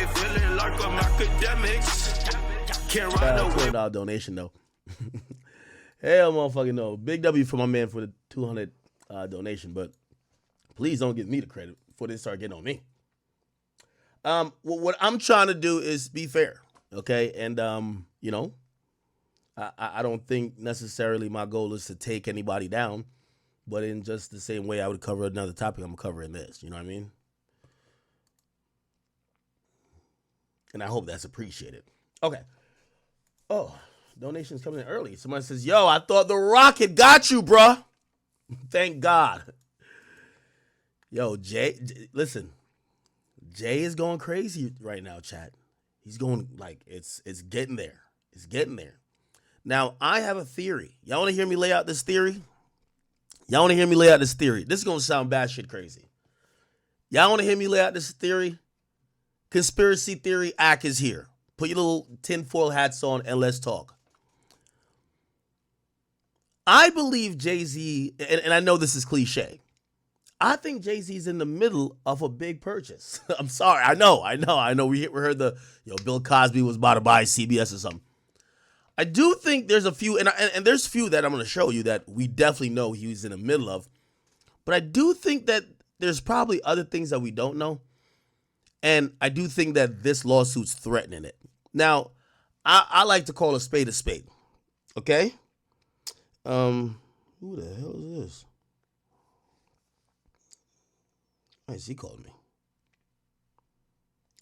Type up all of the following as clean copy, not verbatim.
feeling like I'm academics. Can't ride no $200 donation though. Hell, motherfucking no. Big W for my man for the 200 donation, but please don't give me the credit before they start getting on me. What I'm trying to do is be fair, okay? And you know, I don't think necessarily my goal is to take anybody down, but in just the same way I would cover another topic, I'm covering this. You know what I mean? And I hope that's appreciated. Okay. Oh, donations coming in early. Somebody says, yo, I thought the rocket got you, bruh. Thank God. Yo, Jay, listen. Jay is going crazy right now, chat. He's going like, it's getting there. It's getting there. Now, I have a theory. Y'all want to hear me lay out this theory? This is going to sound batshit crazy. Y'all want to hear me lay out this theory? Conspiracy theory act is here. Put your little tinfoil hats on and let's talk. I believe Jay-Z, and I know this is cliche, I think Jay-Z's in the middle of a big purchase. I'm sorry. I know. We heard Bill Cosby was about to buy CBS or something. I do think there's a few, and there's a few that I'm going to show you that we definitely know he was in the middle of. But I do think that there's probably other things that we don't know. And I do think that this lawsuit's threatening it. Now, I like to call a spade, okay? Who the hell is this? Nice, he called me.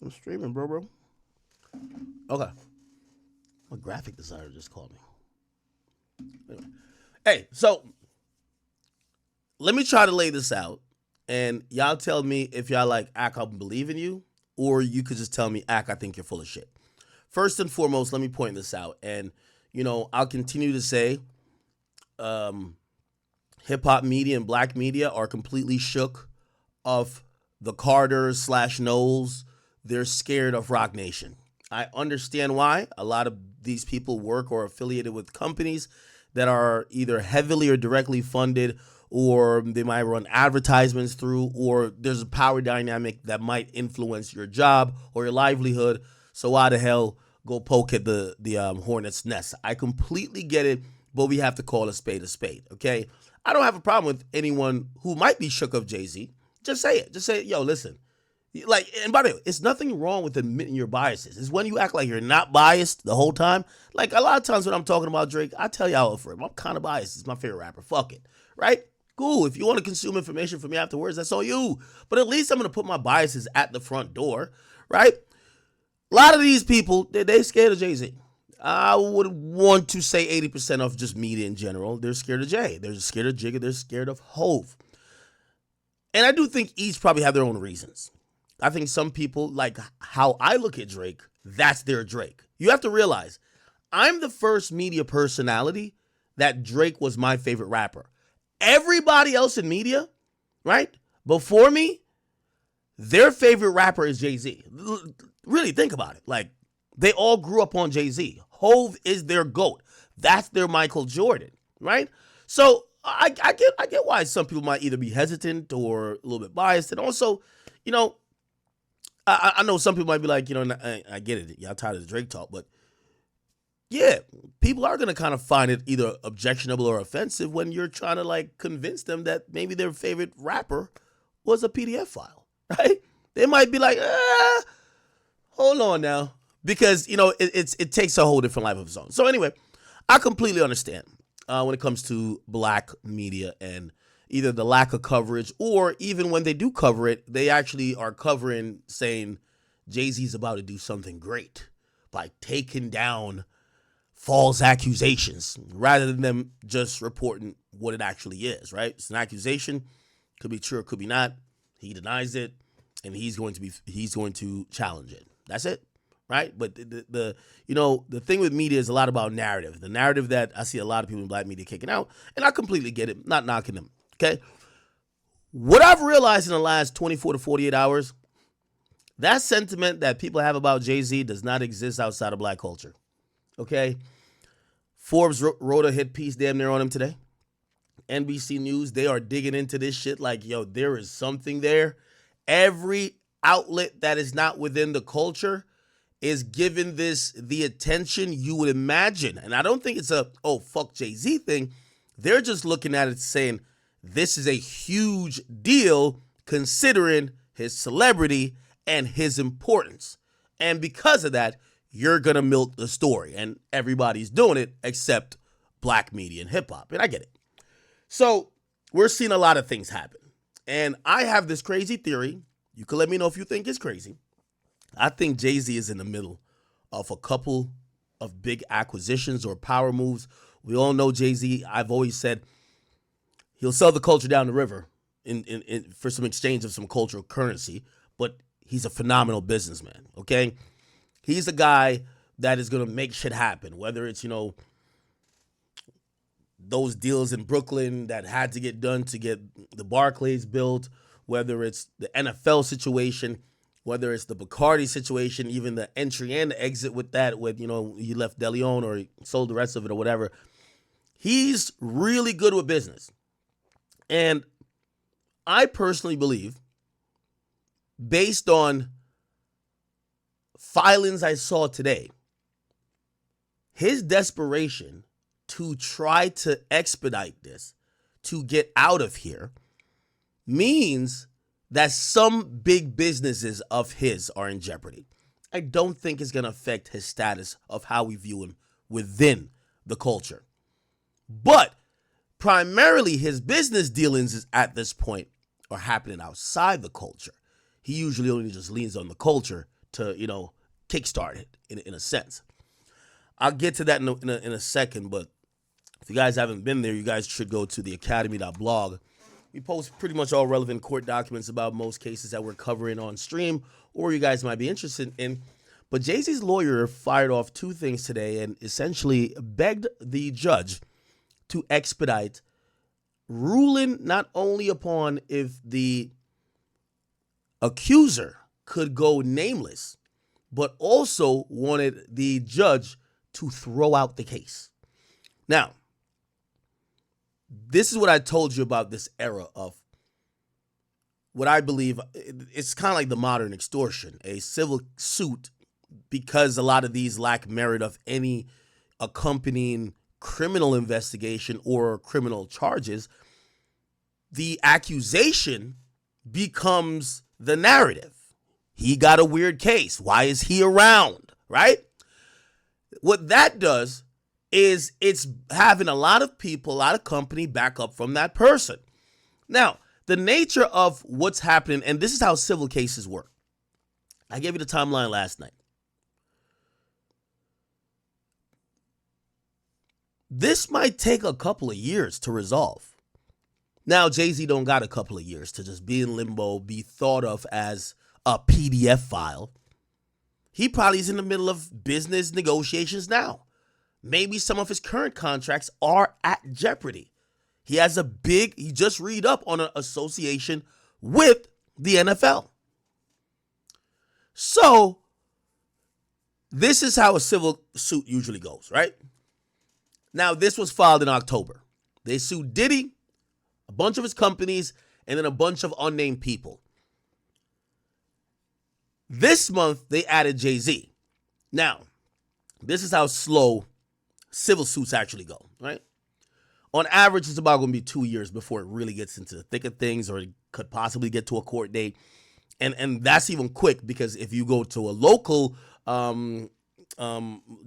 I'm streaming, bro. Okay. My graphic designer just called me. Anyway. Hey, so let me try to lay this out. And y'all tell me if y'all like, Ak, I believe in you. Or you could just tell me, Ak, I think you're full of shit. First and foremost, let me point this out. And, I'll continue to say hip-hop media and black media are completely shook of the Carters / Knowles. They're scared of Rock Nation. I understand why. A lot of these people work or affiliated with companies that are either heavily or directly funded, or they might run advertisements through, or there's a power dynamic that might influence your job or your livelihood. So why the hell go poke at the hornet's nest? I completely get it, but we have to call a spade, okay? I don't have a problem with anyone who might be shook of Jay-Z. Just say it. Just say, yo, listen. Like, and by the way, it's nothing wrong with admitting your biases. It's when you act like you're not biased the whole time. Like, a lot of times when I'm talking about Drake, I tell y'all for him, I'm kind of biased. He's my favorite rapper. Fuck it. Right? Cool. If you want to consume information from me afterwards, that's all you. But at least I'm going to put my biases at the front door. Right? A lot of these people, they scared of Jay-Z. I would want to say 80% of just media in general. They're scared of Jay. They're scared of Jigga. They're scared of Hove. And I do think each probably have their own reasons. I think some people, like how I look at Drake, that's their Drake. You have to realize, I'm the first media personality that Drake was my favorite rapper. Everybody else in media, right, before me, their favorite rapper is Jay-Z. Really think about it. Like, they all grew up on Jay-Z. Hove is their GOAT. That's their Michael Jordan, right? So I get why some people might either be hesitant or a little bit biased. And also, I know some people might be like, I get it. Y'all tired of the Drake talk, but yeah, people are going to kind of find it either objectionable or offensive when you're trying to like convince them that maybe their favorite rapper was a PDF file, right? They might be like, hold on now, because, it takes a whole different life of its own. So anyway, I completely understand when it comes to black media and either the lack of coverage, or even when they do cover it, they actually are covering saying Jay-Z's about to do something great by taking down false accusations rather than them just reporting what it actually is, right? It's an accusation, could be true or could be not. He denies it, and he's going to challenge it. That's it, right? But the thing with media is a lot about narrative. The narrative that I see a lot of people in black media kicking out, and I completely get it, not knocking them. Okay, what I've realized in the last 24 to 48 hours, that sentiment that people have about Jay-Z does not exist outside of black culture. Okay, Forbes wrote a hit piece damn near on him today. NBC News, they are digging into this shit like, yo, there is something there. Every outlet that is not within the culture is giving this the attention you would imagine. And I don't think it's a, oh, fuck Jay-Z thing. They're just looking at it saying, this is a huge deal considering his celebrity and his importance. And because of that, you're going to milk the story. And everybody's doing it except black media and hip hop. And I get it. So we're seeing a lot of things happen. And I have this crazy theory. You can let me know if you think it's crazy. I think Jay-Z is in the middle of a couple of big acquisitions or power moves. We all know Jay-Z. I've always said he'll sell the culture down the river for some exchange of some cultural currency, but he's a phenomenal businessman, okay? He's a guy that is going to make shit happen, whether it's, those deals in Brooklyn that had to get done to get the Barclays built, whether it's the NFL situation, whether it's the Bacardi situation, even the entry and the exit with that, with, he left DeLeon or he sold the rest of it or whatever. He's really good with business. And I personally believe, based on filings I saw today, his desperation to try to expedite this, to get out of here, means that some big businesses of his are in jeopardy. I don't think it's going to affect his status of how we view him within the culture. But primarily his business dealings at this point are happening outside the culture. He usually only just leans on the culture to, kickstart it in a sense. I'll get to that in a second, but if you guys haven't been there, you guys should go to the academy.blog. We post pretty much all relevant court documents about most cases that we're covering on stream or you guys might be interested in. But Jay-Z's lawyer fired off two things today and essentially begged the judge to expedite ruling not only upon if the accuser could go nameless, but also wanted the judge to throw out the case. Now, this is what I told you about this era of what I believe it's kind of like the modern extortion, a civil suit, because a lot of these lack merit of any accompanying criminal investigation or criminal charges. The accusation becomes the narrative. He got a weird case. Why is he around? Right? What that does is it's having a lot of people, a lot of company back up from that person. Now, the nature of what's happening, and this is how civil cases work. I gave you the timeline last night. This might take a couple of years to resolve. Now, Jay-Z don't got a couple of years to just be in limbo, be thought of as a PDF file. He probably is in the middle of business negotiations now. Maybe some of his current contracts are at jeopardy. He just read up on an association with the NFL. So, this is how a civil suit usually goes, right? Now, this was filed in October. They sued Diddy, a bunch of his companies, and then a bunch of unnamed people. This month, they added Jay-Z. Now, this is how slow civil suits actually go, right? On average, it's about going to be 2 years before it really gets into the thick of things, or it could possibly get to a court date. And that's even quick, because if you go to a local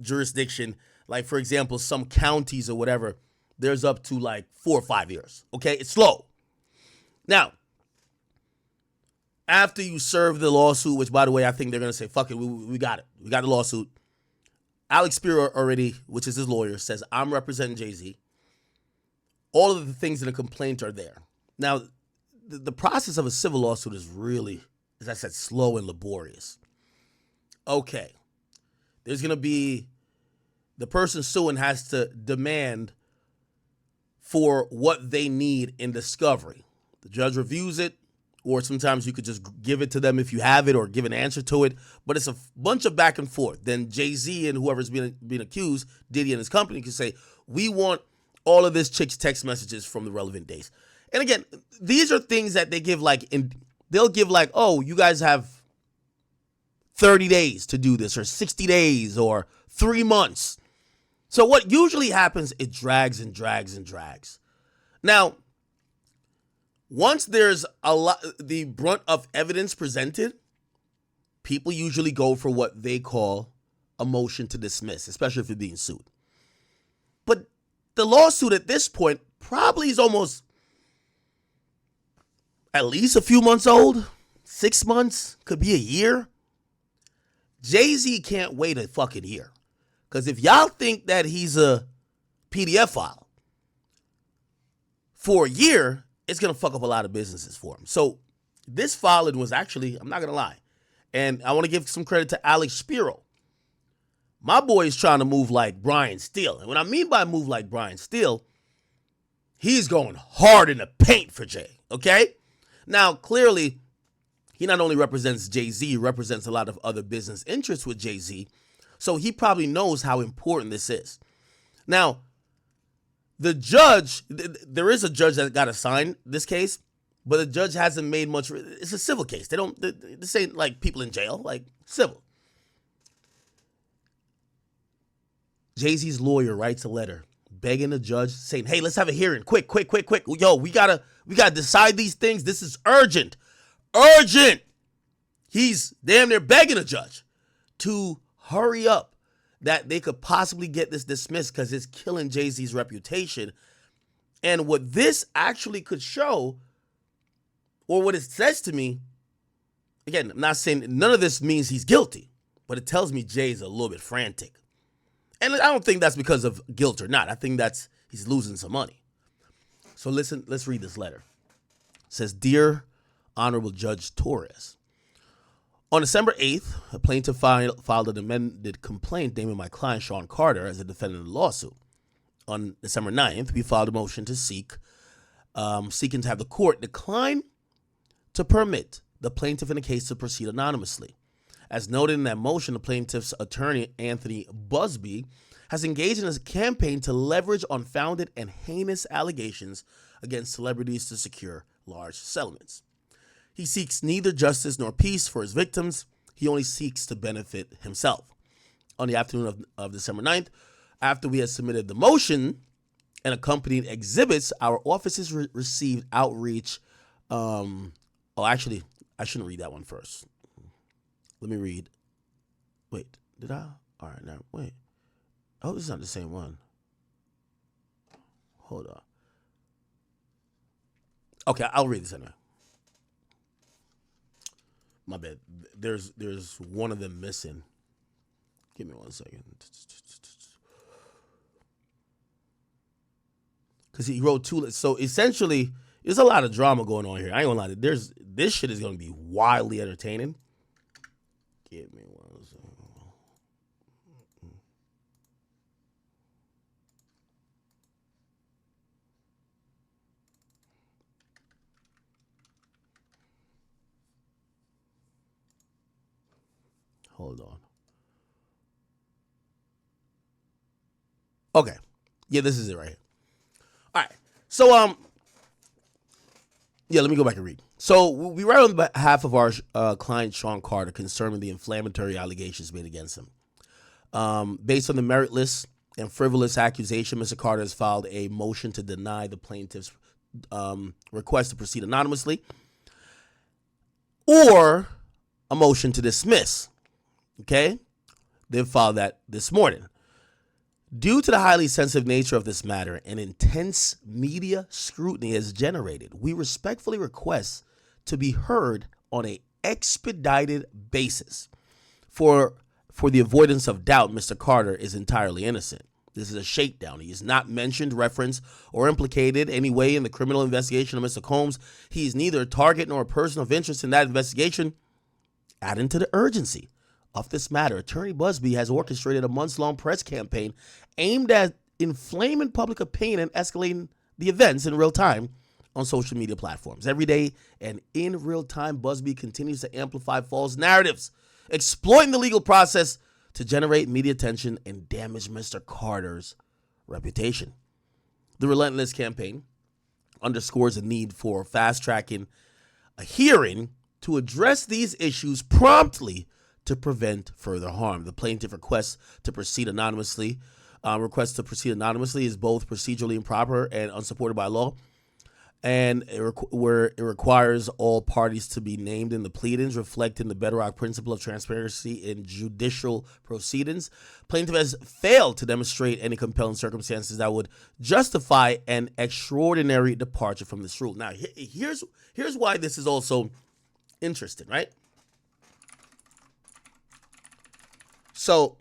jurisdiction, like, for example, some counties or whatever, there's up to like 4 or 5 years. Okay, it's slow. Now, after you serve the lawsuit, which, by the way, I think they're going to say, fuck it, we got it. We got the lawsuit. Alex Spiro already, which is his lawyer, says, I'm representing Jay-Z. All of the things in the complaint are there. Now, the process of a civil lawsuit is really, as I said, slow and laborious. Okay. There's going to be, the person suing has to demand for what they need in discovery. The judge reviews it, or sometimes you could just give it to them if you have it, or give an answer to it. But it's a bunch of back and forth. Then Jay-Z and whoever's being accused, Diddy and his company, can say, we want all of this chick's text messages from the relevant days. And again, these are things that they give they'll give oh, you guys have 30 days to do this, or 60 days, or 3 months. So what usually happens, it drags and drags and drags. Now, once there's the brunt of evidence presented, people usually go for what they call a motion to dismiss, especially if you're being sued. But the lawsuit at this point probably is almost at least a few months old, 6 months, could be a year. Jay-Z can't wait a fucking year. Because if y'all think that he's a PDF file, for a year, it's going to fuck up a lot of businesses for him. So this filing was actually, I'm not going to lie, and I want to give some credit to Alex Spiro. My boy is trying to move like Brian Steele. And what I mean by move like Brian Steele, he's going hard in the paint for Jay, okay? Now, clearly, he not only represents Jay-Z, he represents a lot of other business interests with Jay-Z, so he probably knows how important this is. Now, the judge, there is a judge that got assigned this case, but the judge hasn't made much. It's a civil case. This ain't like people in jail, like civil. Jay-Z's lawyer writes a letter begging the judge, saying, hey, let's have a hearing. Quick. Yo, we gotta decide these things. This is urgent. Urgent. He's damn near begging the judge to hurry up, that they could possibly get this dismissed because it's killing Jay-Z's reputation. And what this actually could show, or what it says to me, again, I'm not saying none of this means he's guilty, but it tells me Jay's a little bit frantic. And I don't think that's because of guilt or not. I think that's he's losing some money. So listen, let's read this letter. It says, Dear Honorable Judge Torres, on December 8th, a plaintiff filed an amended complaint naming my client, Sean Carter, as a defendant in the lawsuit. On December 9th, we filed a motion to seeking to have the court decline to permit the plaintiff in the case to proceed anonymously. As noted in that motion, the plaintiff's attorney, Anthony Busby, has engaged in a campaign to leverage unfounded and heinous allegations against celebrities to secure large settlements. He seeks neither justice nor peace for his victims. He only seeks to benefit himself. On the afternoon of December 9th, after we had submitted the motion and accompanying exhibits, our offices received outreach. Actually, I shouldn't read that one first. Let me read. Wait, did I? All right, now, wait. Oh, this is not the same one. Hold on. Okay, I'll read this anyway. My bad. There's one of them missing. Give me 1 second. Because he wrote two. So essentially, there's a lot of drama going on here. I ain't gonna lie. This shit is gonna be wildly entertaining. Give me 1 second. Hold on. Okay. Yeah, this is it right here. All right. So, yeah, let me go back and read. So we write on behalf of our client, Sean Carter, concerning the inflammatory allegations made against him. Based on the meritless and frivolous accusation, Mr. Carter has filed a motion to deny the plaintiff's request to proceed anonymously, or a motion to dismiss. Okay? They filed that this morning. Due to the highly sensitive nature of this matter and intense media scrutiny has generated, we respectfully request to be heard on an expedited basis. For the avoidance of doubt, Mr. Carter is entirely innocent. This is a shakedown. He is not mentioned, referenced, or implicated any way in the criminal investigation of Mr. Combs. He is neither a target nor a person of interest in that investigation. Adding to the urgency of this matter, Attorney Busby has orchestrated a months-long press campaign aimed at inflaming public opinion and escalating the events in real time on social media platforms. Every day and in real time, Busby continues to amplify false narratives, exploiting the legal process to generate media attention and damage Mr. Carter's reputation. The relentless campaign underscores the need for fast-tracking a hearing to address these issues promptly to prevent further harm. The plaintiff requests to proceed anonymously. Request to proceed anonymously is both procedurally improper and unsupported by law. And where it requires all parties to be named in the pleadings, reflecting the bedrock principle of transparency in judicial proceedings. Plaintiff has failed to demonstrate any compelling circumstances that would justify an extraordinary departure from this rule. Now, here's why this is also interesting, right? So,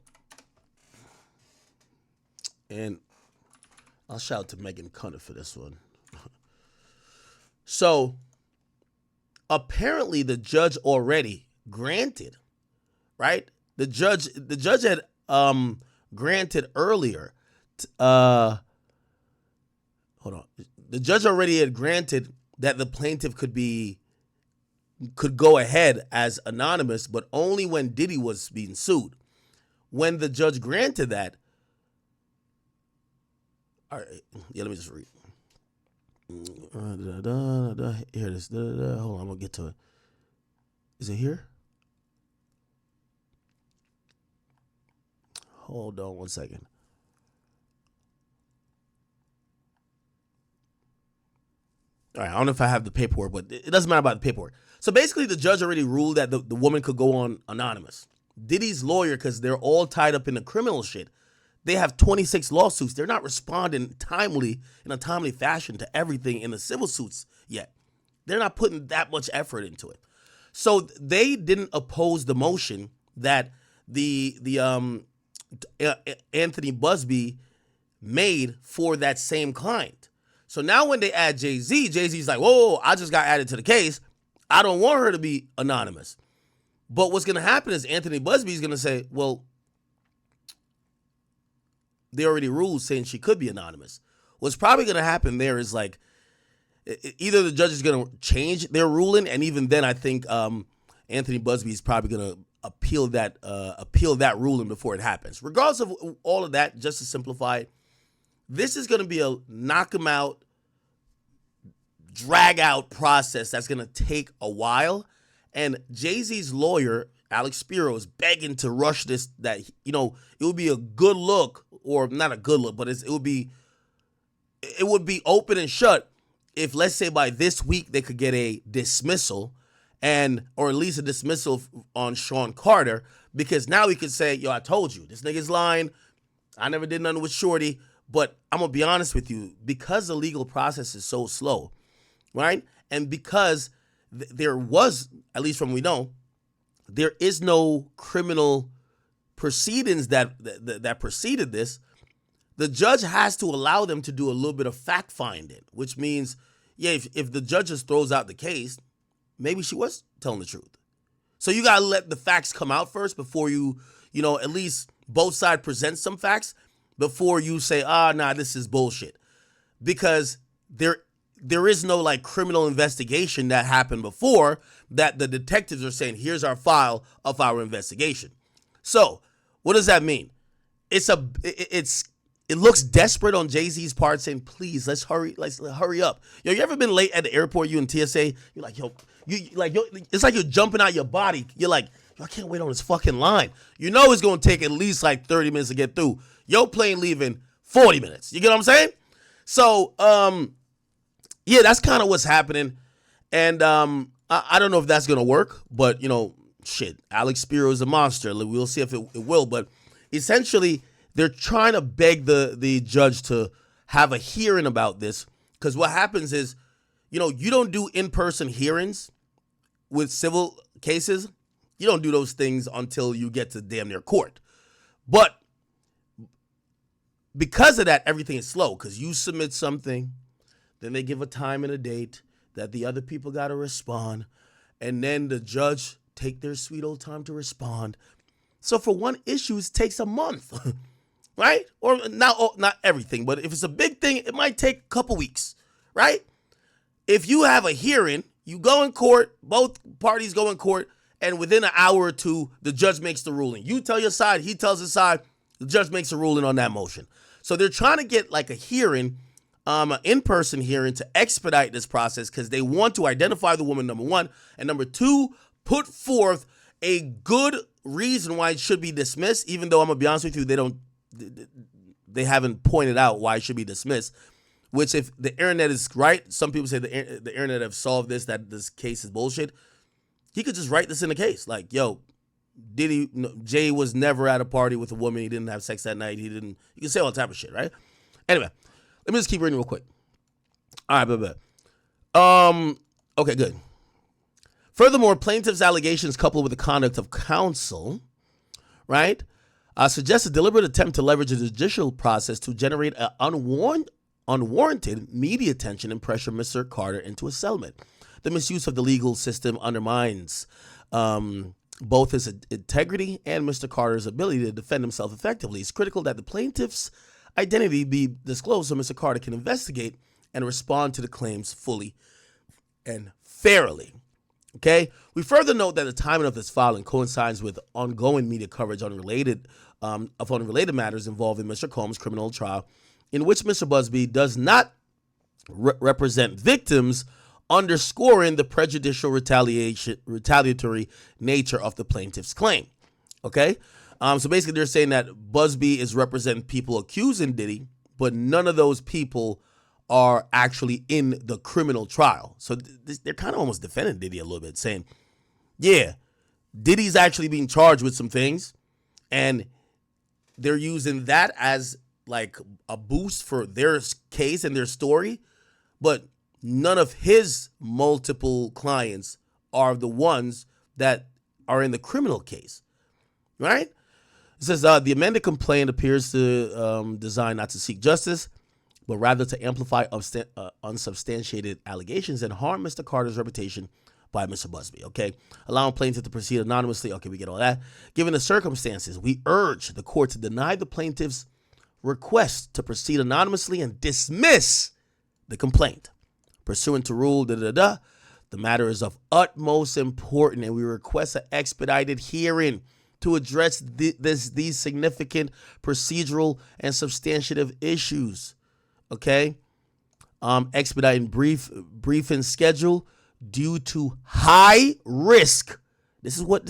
and I'll shout out to Megan Cunningham for this one. So, apparently the judge already granted, right? The judge had granted earlier. Hold on. The judge already had granted that the plaintiff could go ahead as anonymous, but only when Diddy was being sued. When the judge granted that, all right, yeah, let me just read. Here it is. Hold on, I'm gonna get to it. Is it here? Hold on 1 second. All right, I don't know if I have the paperwork, but it doesn't matter about the paperwork. So basically, the judge already ruled that the woman could go on anonymous. Diddy's lawyer, because they're all tied up in the criminal shit, they have 26 lawsuits. They're not responding in a timely fashion to everything in the civil suits yet. They're not putting that much effort into it. So they didn't oppose the motion that the Anthony Busby made for that same client. So now when they add Jay-Z, Jay-Z's like, whoa, I just got added to the case. I don't want her to be anonymous. But what's going to happen is Anthony Busby's going to say, well, they already ruled saying she could be anonymous. What's probably going to happen there is like either the judge is going to change their ruling, and even then I think Anthony Busby is probably going to appeal that ruling before it happens. Regardless of all of that, just to simplify it, this is going to be a knock 'em out, drag out process that's going to take a while. And Jay-Z's lawyer, Alex Spiro, is begging to rush this, that, it would be a good look, or not a good look, but it would be open and shut if, let's say, by this week they could get a dismissal, or at least a dismissal on Sean Carter, because now he could say, yo, I told you, this nigga's lying. I never did nothing with Shorty. But I'm going to be honest with you, because the legal process is so slow, right? And because there was, at least from we know, there is no criminal proceedings that preceded this, the judge has to allow them to do a little bit of fact finding, which means, yeah, if the judge just throws out the case, maybe she was telling the truth. So you got to let the facts come out first before you at least both sides present some facts before you say, nah, this is bullshit. Because there is no like criminal investigation that happened before that the detectives are saying, here's our file of our investigation. So what does that mean? It looks desperate on Jay-Z's part, saying, please, let's hurry up. Yo, you ever been late at the airport, you in TSA, you're like, yo, it's like you're jumping out your body. You're like, yo, I can't wait on this fucking line. You know it's going to take at least like 30 minutes to get through. Your plane leaving 40 minutes. You get what I'm saying? So, yeah, that's kind of what's happening. And I don't know if that's going to work, but, shit, Alex Spiro is a monster. We'll see if it will. But essentially, they're trying to beg the judge to have a hearing about this, because what happens is, you don't do in-person hearings with civil cases. You don't do those things until you get to damn near court. But because of that, everything is slow, because you submit something, then they give a time and a date that the other people got to respond, and then the judge take their sweet old time to respond. So for one issue, it takes a month, right? Or not everything, but if it's a big thing, it might take a couple weeks, right? If you have a hearing, you go in court, both parties go in court, and within an hour or two, the judge makes the ruling. You tell your side, he tells his side, the judge makes a ruling on that motion. So they're trying to get like a hearing, an in-person hearing, to expedite this process, because they want to identify the woman, number one, and number two, put forth a good reason why it should be dismissed, even though I'm gonna be honest with you, they haven't pointed out why it should be dismissed. Which, if the internet is right, some people say the internet have solved this, that this case is bullshit. He could just write this in the case, like, yo, Jay was never at a party with a woman. He didn't have sex that night. You can say all type of shit, right? Anyway, let me just keep reading real quick. All right, okay, good. Furthermore, plaintiff's allegations coupled with the conduct of counsel, right, suggest a deliberate attempt to leverage the judicial process to generate an unwarranted media attention and pressure Mr. Carter into a settlement. The misuse of the legal system undermines both his integrity and Mr. Carter's ability to defend himself effectively. It's critical that the plaintiff's identity be disclosed so Mr. Carter can investigate and respond to the claims fully and fairly. Okay? We further note that the timing of this filing coincides with ongoing media coverage of unrelated matters involving Mr. Combs' criminal trial, in which Mr. Busby does not represent victims, underscoring the prejudicial retaliatory nature of the plaintiff's claim. Okay? So basically they're saying that Busby is representing people accusing Diddy, but none of those people are actually in the criminal trial. So they're kind of almost defending Diddy a little bit, saying, yeah, Diddy's actually being charged with some things, and they're using that as like a boost for their case and their story, but none of his multiple clients are the ones that are in the criminal case, right? It says the amended complaint appears to design not to seek justice, but rather to amplify unsubstantiated allegations and harm Mr. Carter's reputation by Mr. Busby, okay? Allowing plaintiff to proceed anonymously, okay, we get all that. Given the circumstances, we urge the court to deny the plaintiff's request to proceed anonymously and dismiss the complaint. Pursuant to rule, the matter is of utmost importance, and we request an expedited hearing to address these significant procedural and substantive issues. Okay, expediting briefing schedule due to high risk. This is what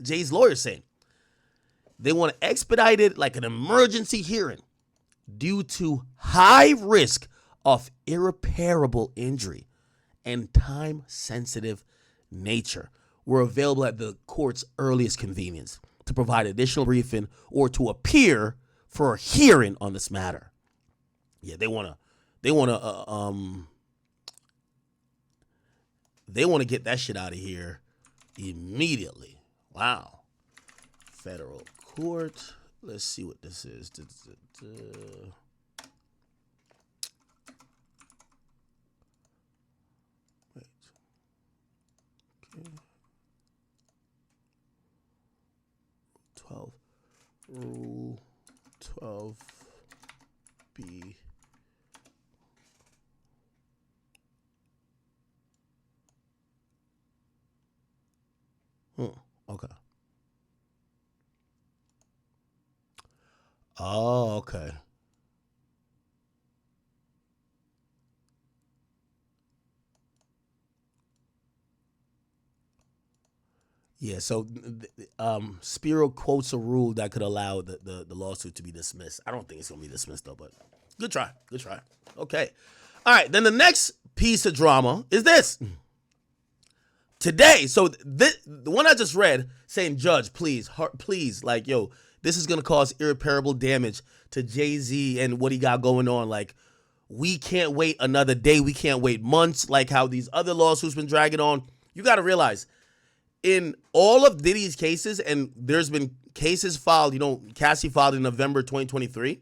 Jay's lawyer is saying. They want to expedite it like an emergency hearing due to high risk of irreparable injury and time-sensitive nature. We're available at the court's earliest convenience to provide additional briefing or to appear for a hearing on this matter. Yeah, they want to get that shit out of here immediately. Wow. Federal court. Let's see what this is. Wait. Okay. 12. Rule 12B. Okay. Oh, okay. Yeah, so Spiro quotes a rule that could allow the lawsuit to be dismissed. I don't think it's going to be dismissed, though, but good try. Good try. Okay. All right, then the next piece of drama is this. Today, so the one I just read saying, Judge, please, like, yo, this is going to cause irreparable damage to Jay-Z and what he got going on. Like, we can't wait another day. We can't wait months, like how these other lawsuits been dragging on. You got to realize, in all of Diddy's cases, and there's been cases filed, Cassie filed in November 2023.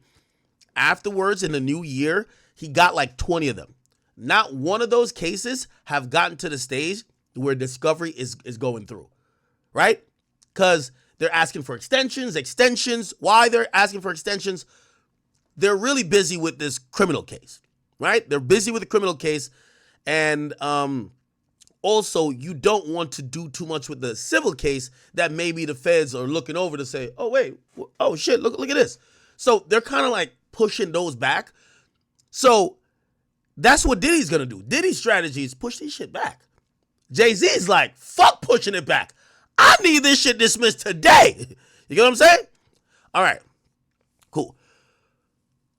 Afterwards, in the new year, he got like 20 of them. Not one of those cases have gotten to the stage where discovery is going through, right? Because they're asking for extensions. Why they're asking for extensions? They're really busy with this criminal case, right? They're busy with the criminal case, and also you don't want to do too much with the civil case that maybe the feds are looking over to say, oh wait, oh shit, look at this. So they're kind of like pushing those back. So that's what Diddy's gonna do. Diddy's strategy is push these shit back. Jay-Z is like, fuck pushing it back. I need this shit dismissed today. You get what I'm saying? All right. Cool.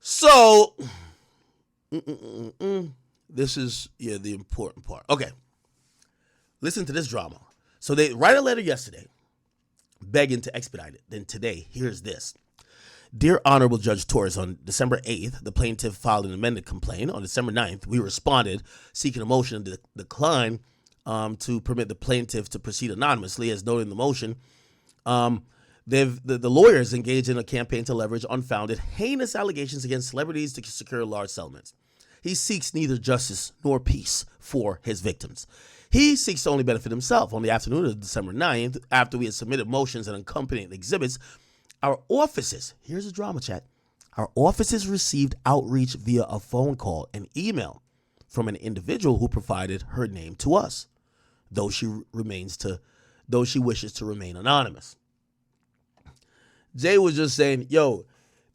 So, this is, the important part. Okay. Listen to this drama. So they write a letter yesterday begging to expedite it. Then today, here's this. Dear Honorable Judge Torres, on December 8th, the plaintiff filed an amended complaint. On December 9th, we responded seeking a motion to decline to permit the plaintiff to proceed anonymously. As noted in the motion, the lawyers engaged in a campaign to leverage unfounded, heinous allegations against celebrities to secure large settlements. He seeks neither justice nor peace for his victims. He seeks to only benefit himself. On the afternoon of December 9th, after we had submitted motions and accompanying exhibits, our offices, here's a drama chat, our offices received outreach via a phone call and email from an individual who provided her name to us, though she wishes to remain anonymous. Jay was just saying, yo,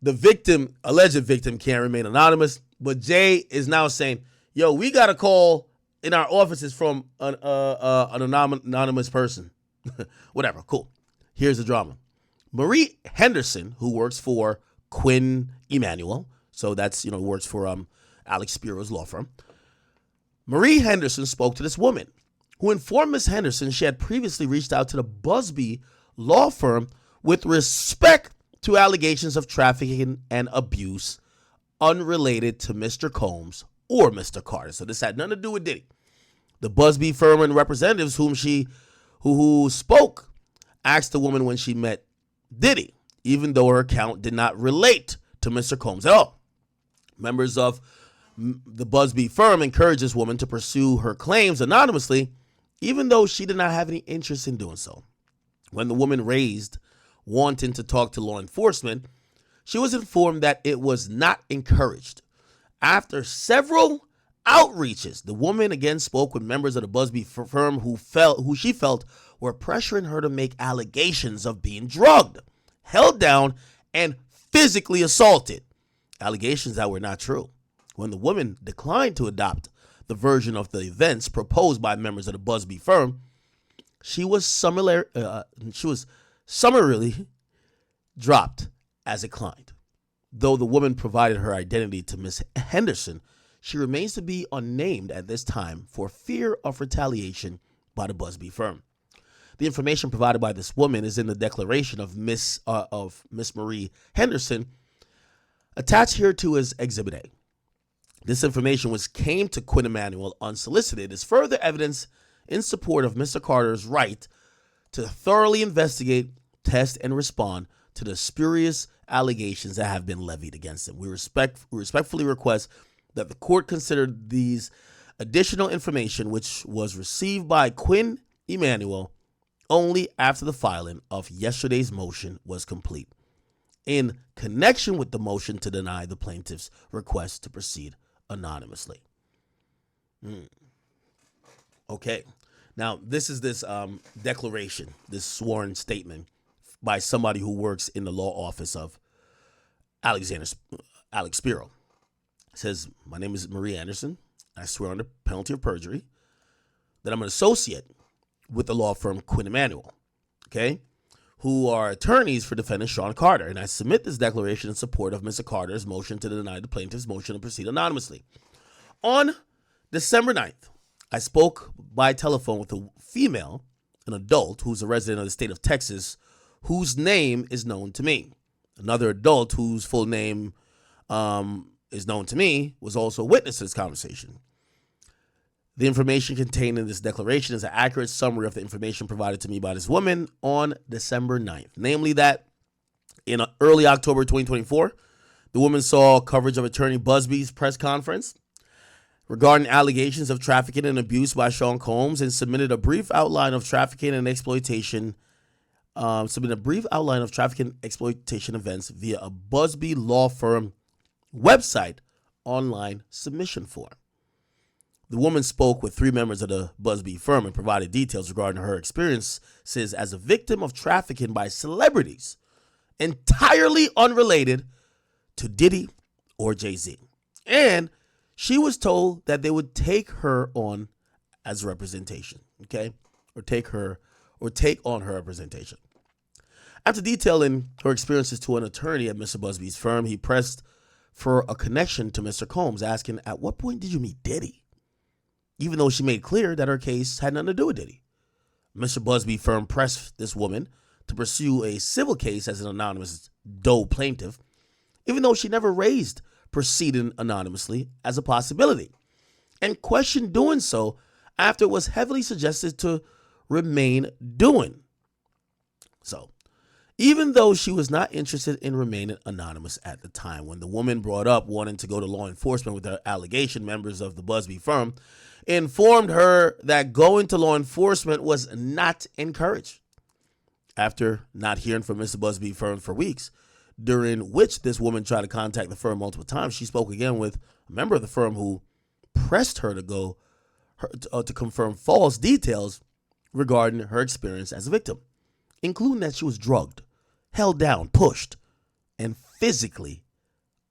the alleged victim can't remain anonymous, but Jay is now saying, yo, we got a call in our offices from an anonymous person. Whatever, cool. Here's the drama. Marie Henderson, who works for Quinn Emanuel, so that's, works for Alex Spiro's law firm. Marie Henderson spoke to this woman, who informed Ms. Henderson she had previously reached out to the Busby law firm with respect to allegations of trafficking and abuse unrelated to Mr. Combs or Mr. Carter. So this had nothing to do with Diddy. The Busby firm and representatives who spoke asked the woman when she met Diddy, even though her account did not relate to Mr. Combs at all. Members of the Busby firm encouraged this woman to pursue her claims anonymously, even though she did not have any interest in doing so. When the woman raised wanting to talk to law enforcement, she was informed that it was not encouraged. After several outreaches, the woman again spoke with members of the Busby firm who she felt were pressuring her to make allegations of being drugged, held down, and physically assaulted. Allegations that were not true. When the woman declined to adopt the version of the events proposed by members of the Busby firm, she was summarily dropped as a client. Though the woman provided her identity to Ms. Henderson, she remains to be unnamed at this time for fear of retaliation by the Busby firm. The information provided by this woman is in the declaration of Miss Marie Henderson, attached here to as Exhibit A. This information came to Quinn Emanuel unsolicited as further evidence in support of Mr. Carter's right to thoroughly investigate, test, and respond to the spurious allegations that have been levied against him. We respectfully request that the court consider these additional information, which was received by Quinn Emanuel only after the filing of yesterday's motion was complete, in connection with the motion to deny the plaintiff's request to proceed anonymously. Okay. Now, this is this declaration, this sworn statement by somebody who works in the law office of Alex Spiro. It says, my name is Marie Anderson. I swear under penalty of perjury that I'm an associate with the law firm Quinn Emanuel, okay, who are attorneys for defendant Sean Carter. And I submit this declaration in support of Mr. Carter's motion to deny the plaintiff's motion to proceed anonymously. On December 9th, I spoke by telephone with a female, an adult who's a resident of the state of Texas, whose name is known to me. Another adult whose full name is known to me was also a witness to this conversation. The information contained in this declaration is an accurate summary of the information provided to me by this woman on December 9th. Namely that in early October 2024, the woman saw coverage of attorney Busby's press conference regarding allegations of trafficking and abuse by Sean Combs and submitted a brief outline of trafficking and exploitation events via a Busby law firm website online submission form. The woman spoke with 3 members of the Busby firm and provided details regarding her experiences as a victim of trafficking by celebrities entirely unrelated to Diddy or Jay-Z. And she was told that they would take her on as representation, okay? Or or take on her representation. After detailing her experiences to an attorney at Mr. Busby's firm, he pressed for a connection to Mr. Combs, asking, at what point did you meet Diddy? Even though she made clear that her case had nothing to do with Diddy. Mr. Busby's firm pressed this woman to pursue a civil case as an anonymous Doe plaintiff, even though she never raised proceeding anonymously as a possibility, and questioned doing so after it was heavily suggested to remain doing so, even though she was not interested in remaining anonymous at the time. When the woman brought up wanting to go to law enforcement with her allegation, members of the Busby firm informed her that going to law enforcement was not encouraged. After not hearing from Mr. Busby's firm for weeks, during which this woman tried to contact the firm multiple times, she spoke again with a member of the firm who pressed her to go to confirm false details regarding her experience as a victim, including that she was drugged, held down, pushed, and physically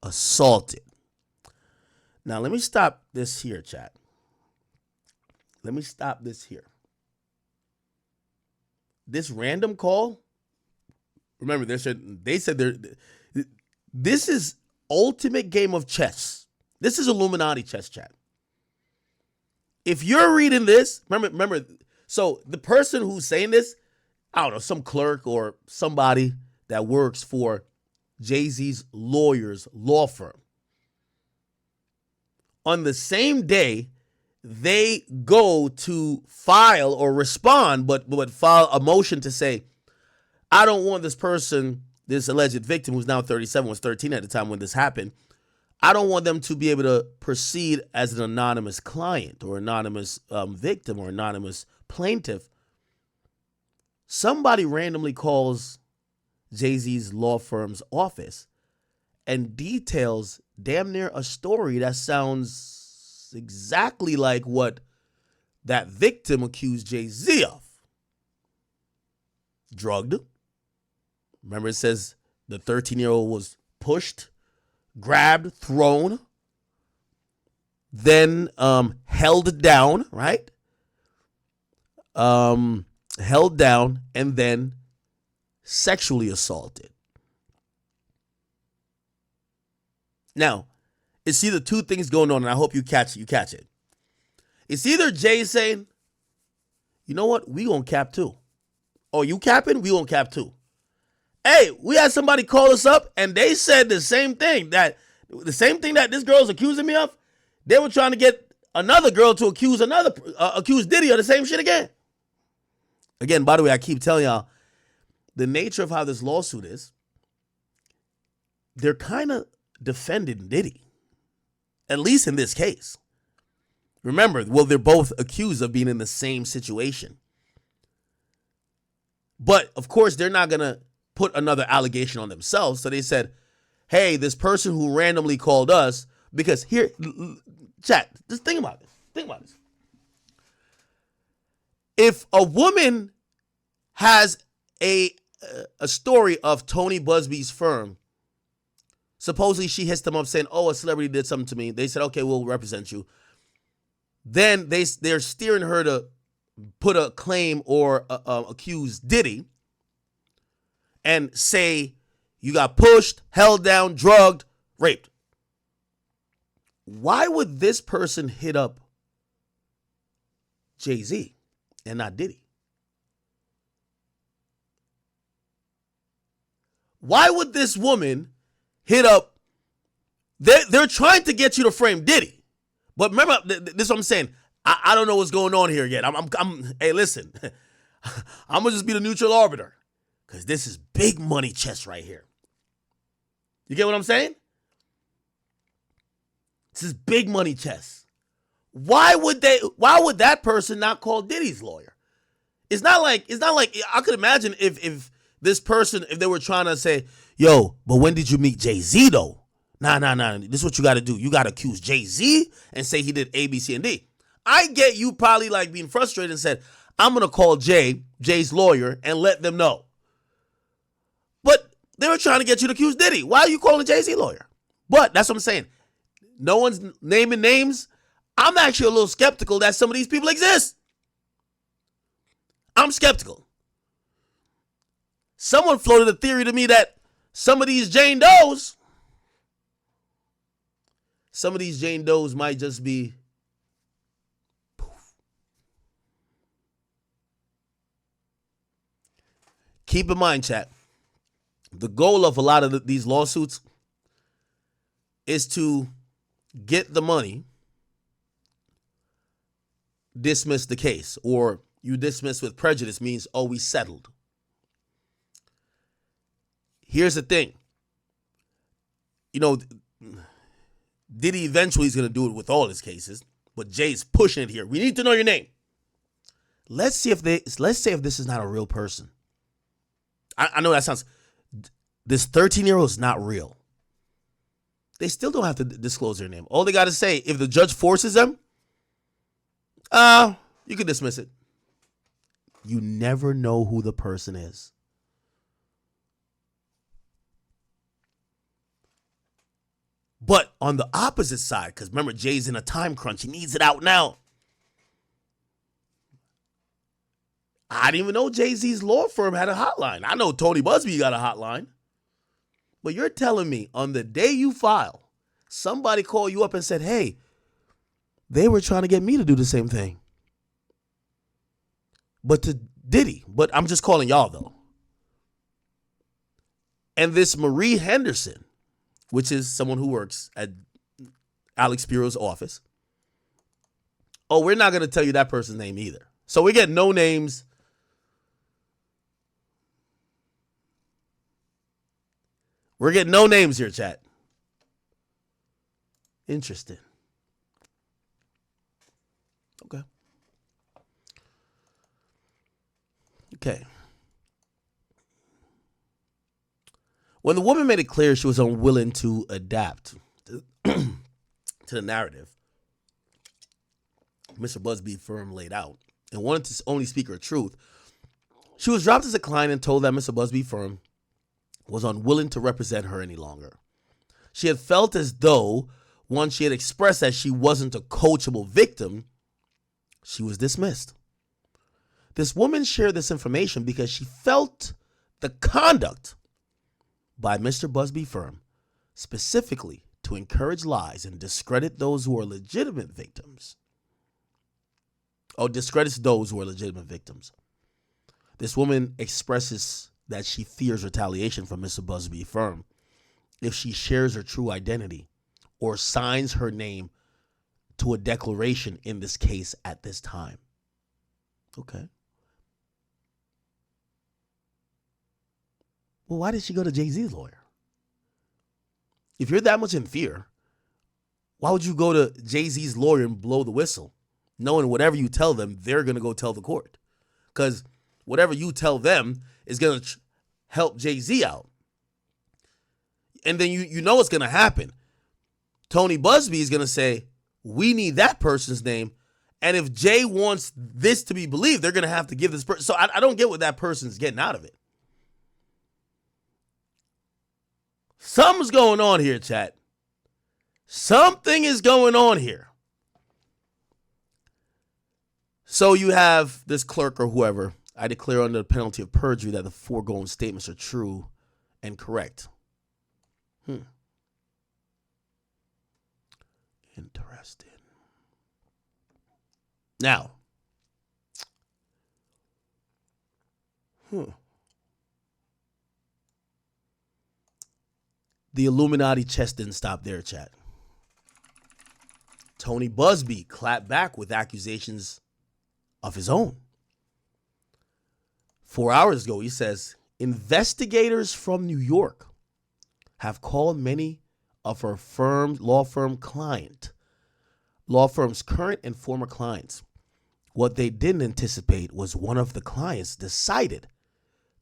assaulted. Now, let me stop this here, chat. Let me stop this here. This random call, remember, they said this is ultimate game of chess. This is Illuminati chess, chat. If you're reading this, remember, so the person who's saying this, I don't know, some clerk or somebody that works for Jay-Z's lawyer's law firm. On the same day, they go to file or respond, but file a motion to say, I don't want this person, this alleged victim who's now 37, was 13 at the time when this happened, I don't want them to be able to proceed as an anonymous client or anonymous victim or anonymous plaintiff. Somebody randomly calls Jay-Z's law firm's office and details damn near a story that sounds exactly like what that victim accused Jay-Z of. Drugged. Remember, it says the 13-year-old was pushed, grabbed, thrown, then held down, right? Held down, and then sexually assaulted. Now, it's either two things going on, and I hope you catch it. It's either Jay saying, you know what, we gonna cap too. Oh, you capping? We gonna cap too. Hey, we had somebody call us up, and they said the same thing that this girl's accusing me of. They were trying to get another girl to accuse Diddy of the same shit again. Again, by the way, I keep telling y'all, the nature of how this lawsuit is, they're kind of defending Diddy, at least in this case. Remember, well, they're both accused of being in the same situation. But, of course, they're not going to put another allegation on themselves. So they said, hey, this person who randomly called us, because here, chat, just think about this. Think about this. If a woman has a story of Tony Busby's firm, supposedly she hits them up saying, oh, a celebrity did something to me. They said, okay, we'll represent you. Then they're steering her to put a claim or accuse Diddy and say you got pushed, held down, drugged, raped. Why would this person hit up Jay-Z and not Diddy? Why would this woman hit up? They're trying to get you to frame Diddy. But remember, this is what I'm saying. I don't know what's going on here yet. Hey, listen. I'm going to just be the neutral arbiter. Because this is big money chess right here. You get what I'm saying? This is big money chess. Why would that person not call Diddy's lawyer? It's not like I could imagine if this person, if they were trying to say, yo, but when did you meet Jay-Z though? Nah. This is what you got to do. You got to accuse Jay-Z and say he did A, B, C, and D. I get you probably like being frustrated and said, I'm going to call Jay's lawyer, and let them know. But they were trying to get you to accuse Diddy. Why are you calling Jay-Z lawyer? But that's what I'm saying. No one's naming names. I'm actually a little skeptical that some of these people exist. I'm skeptical. Someone floated a theory to me that some of these Jane Does might just be poof. Keep in mind, chat, the goal of a lot of these lawsuits is to get the money, dismiss the case, or you dismiss with prejudice means, oh, we settled. Here's the thing. You know, Diddy eventually is going to do it with all his cases, but Jay's pushing it here. We need to know your name. Let's say if this is not a real person. I know that sounds, this 13-year-old is not real. They still don't have to disclose their name. All they got to say, if the judge forces them, you can dismiss it. You never know who the person is. But on the opposite side, because remember, Jay's in a time crunch. He needs it out now. I didn't even know Jay-Z's law firm had a hotline. I know Tony Busby got a hotline. But you're telling me on the day you file, somebody called you up and said, hey, they were trying to get me to do the same thing. But to Diddy. But I'm just calling y'all, though. And this Marie Henderson, which is someone who works at Alex Spiro's office. Oh, we're not going to tell you that person's name either. So we get no names. We're getting no names here, chat. Interesting. Okay. When the woman made it clear she was unwilling to adapt to the narrative Mr. Busby's firm laid out and wanted to only speak her truth, she was dropped as a client and told that Mr. Busby's firm was unwilling to represent her any longer. She had felt as though once she had expressed that she wasn't a coachable victim, she was dismissed. This woman shared this information because she felt the conduct by Mr. Busby's firm, specifically to encourage lies and discredit those who are legitimate victims. Discredits those who are legitimate victims. This woman expresses that she fears retaliation from Mr. Busby's firm if she shares her true identity or signs her name to a declaration in this case at this time. Okay. Well, why did she go to Jay-Z's lawyer? If you're that much in fear, why would you go to Jay-Z's lawyer and blow the whistle, knowing whatever you tell them, they're going to go tell the court? Because whatever you tell them is going to help Jay-Z out. And then you know what's going to happen. Tony Busby is going to say, we need that person's name. And if Jay wants this to be believed, they're going to have to give this person. So I don't get what that person's getting out of it. Something's going on here, chat. Something is going on here. So you have this clerk or whoever. I declare under the penalty of perjury that the foregoing statements are true and correct. Interesting. Now. The Illuminati chest didn't stop there, chat. Tony Busby clapped back with accusations of his own. 4 hours ago, he says, investigators from New York have called many of her law firm's current and former clients. What they didn't anticipate was one of the clients decided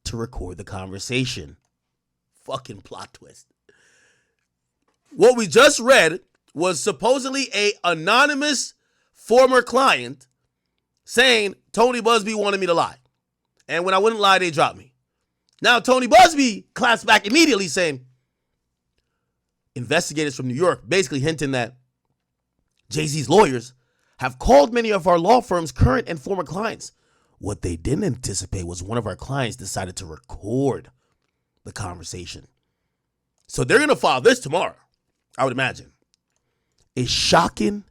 to record the conversation. Fucking plot twist. What we just read was supposedly a anonymous former client saying Tony Busby wanted me to lie. And when I wouldn't lie, they dropped me. Now Tony Busby claps back immediately saying, investigators from New York, basically hinting that Jay-Z's lawyers have called many of our law firm's current and former clients. What they didn't anticipate was one of our clients decided to record the conversation. So they're going to file this tomorrow, I would imagine. It's shocking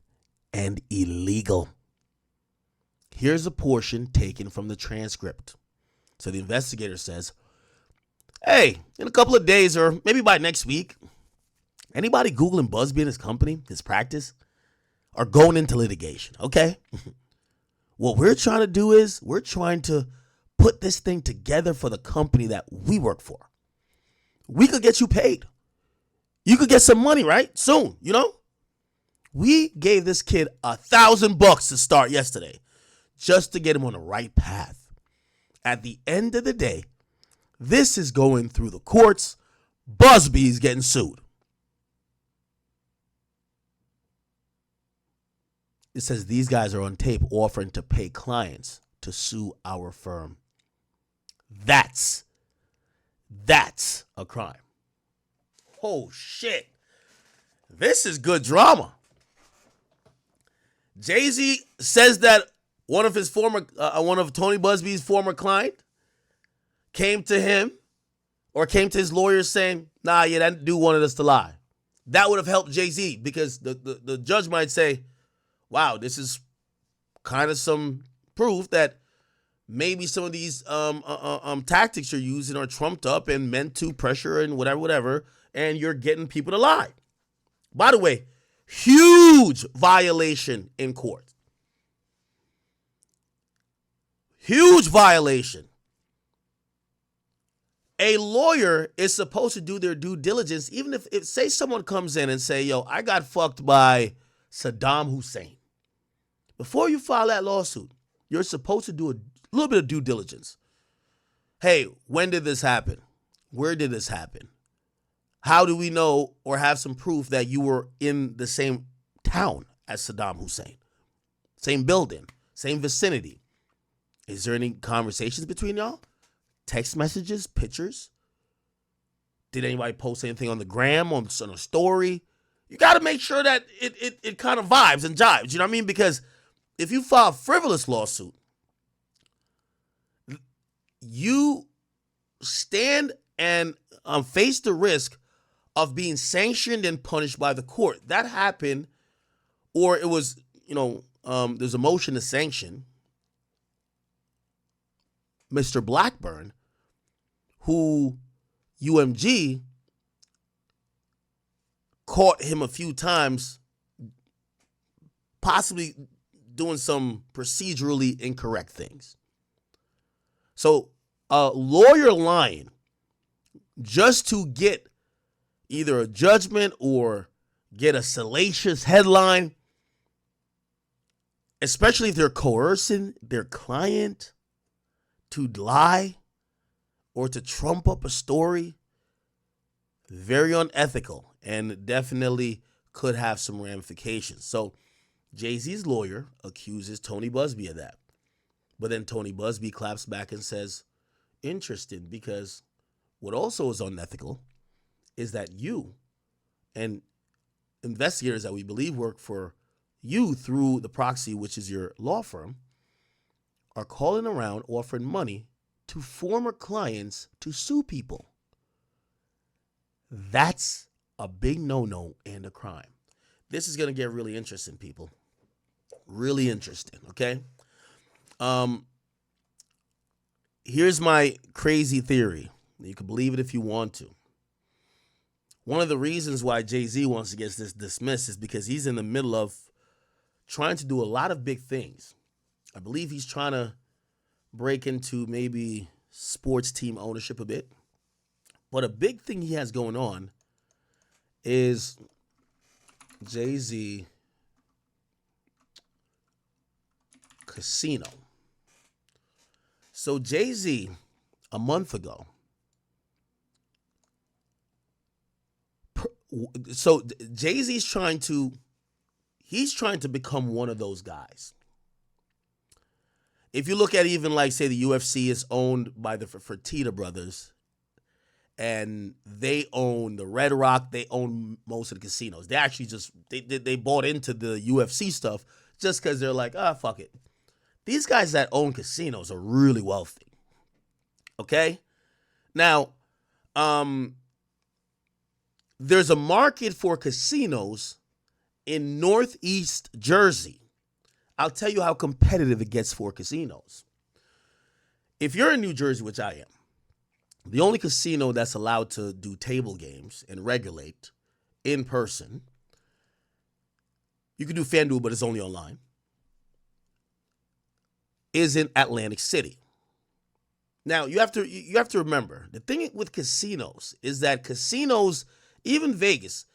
and illegal. Here's a portion taken from the transcript. So the investigator says, hey, in a couple of days or maybe by next week, anybody Googling Busby and his company, his practice, are going into litigation, okay? What we're trying to do is we're trying to put this thing together for the company that we work for. We could get you paid. You could get some money, right? Soon, you know? We gave this kid $1,000 to start yesterday just to get him on the right path. At the end of the day, this is going through the courts. Busby's getting sued. It says these guys are on tape offering to pay clients to sue our firm. That's a crime. Oh, shit. This is good drama. Jay-Z says that one of Tony Busby's former client came to him or came to his lawyers saying, nah, yeah, that dude wanted us to lie. That would have helped Jay-Z because the judge might say, wow, this is kind of some proof that maybe some of these tactics you're using are trumped up and meant to pressure and whatever, and you're getting people to lie. By the way, huge violation in court. Huge violation. A lawyer is supposed to do their due diligence, even if say someone comes in and say, yo, I got fucked by Saddam Hussein. Before you file that lawsuit, you're supposed to do a little bit of due diligence. Hey, when did this happen? Where did this happen? How do we know or have some proof that you were in the same town as Saddam Hussein? Same building, same vicinity. Is there any conversations between y'all? Text messages, pictures? Did anybody post anything on the gram, on a story? You got to make sure that it kind of vibes and jives. You know what I mean? Because if you file a frivolous lawsuit, you stand and face the risk of being sanctioned and punished by the court. That happened, or it was, there's a motion to sanction Mr. Blackburn, who UMG caught him a few times possibly doing some procedurally incorrect things. So a lawyer lying just to get either a judgment or get a salacious headline, especially if they're coercing their client to lie or to trump up a story, very unethical and definitely could have some ramifications. So Jay-Z's lawyer accuses Tony Busby of that. But then Tony Busby claps back and says, interesting, because what also is unethical is that you and investigators that we believe work for you through the proxy, which is your law firm, are calling around offering money to former clients to sue people. That's a big no-no and a crime. This is going to get really interesting, people. Really interesting, okay? Here's my crazy theory. You can believe it if you want to. One of the reasons why Jay-Z wants to get this dismissed is because he's in the middle of trying to do a lot of big things. I believe he's trying to break into maybe sports team ownership a bit. But a big thing he has going on is Jay-Z Casino. So Jay-Z, a month ago, Jay-Z's trying to become one of those guys. If you look at even like, say, the UFC is owned by the Fertitta brothers, and they own the Red Rock, they own most of the casinos. They actually just, they bought into the UFC stuff just because they're like, fuck it. These guys that own casinos are really wealthy. Okay? Now, there's a market for casinos in Northeast Jersey. I'll tell you how competitive it gets for casinos. If you're in New Jersey, which I am, the only casino that's allowed to do table games and regulate in person, you can do FanDuel, but it's only online, is in Atlantic City. Now, you have to remember, the thing with casinos is that casinos, even Vegas,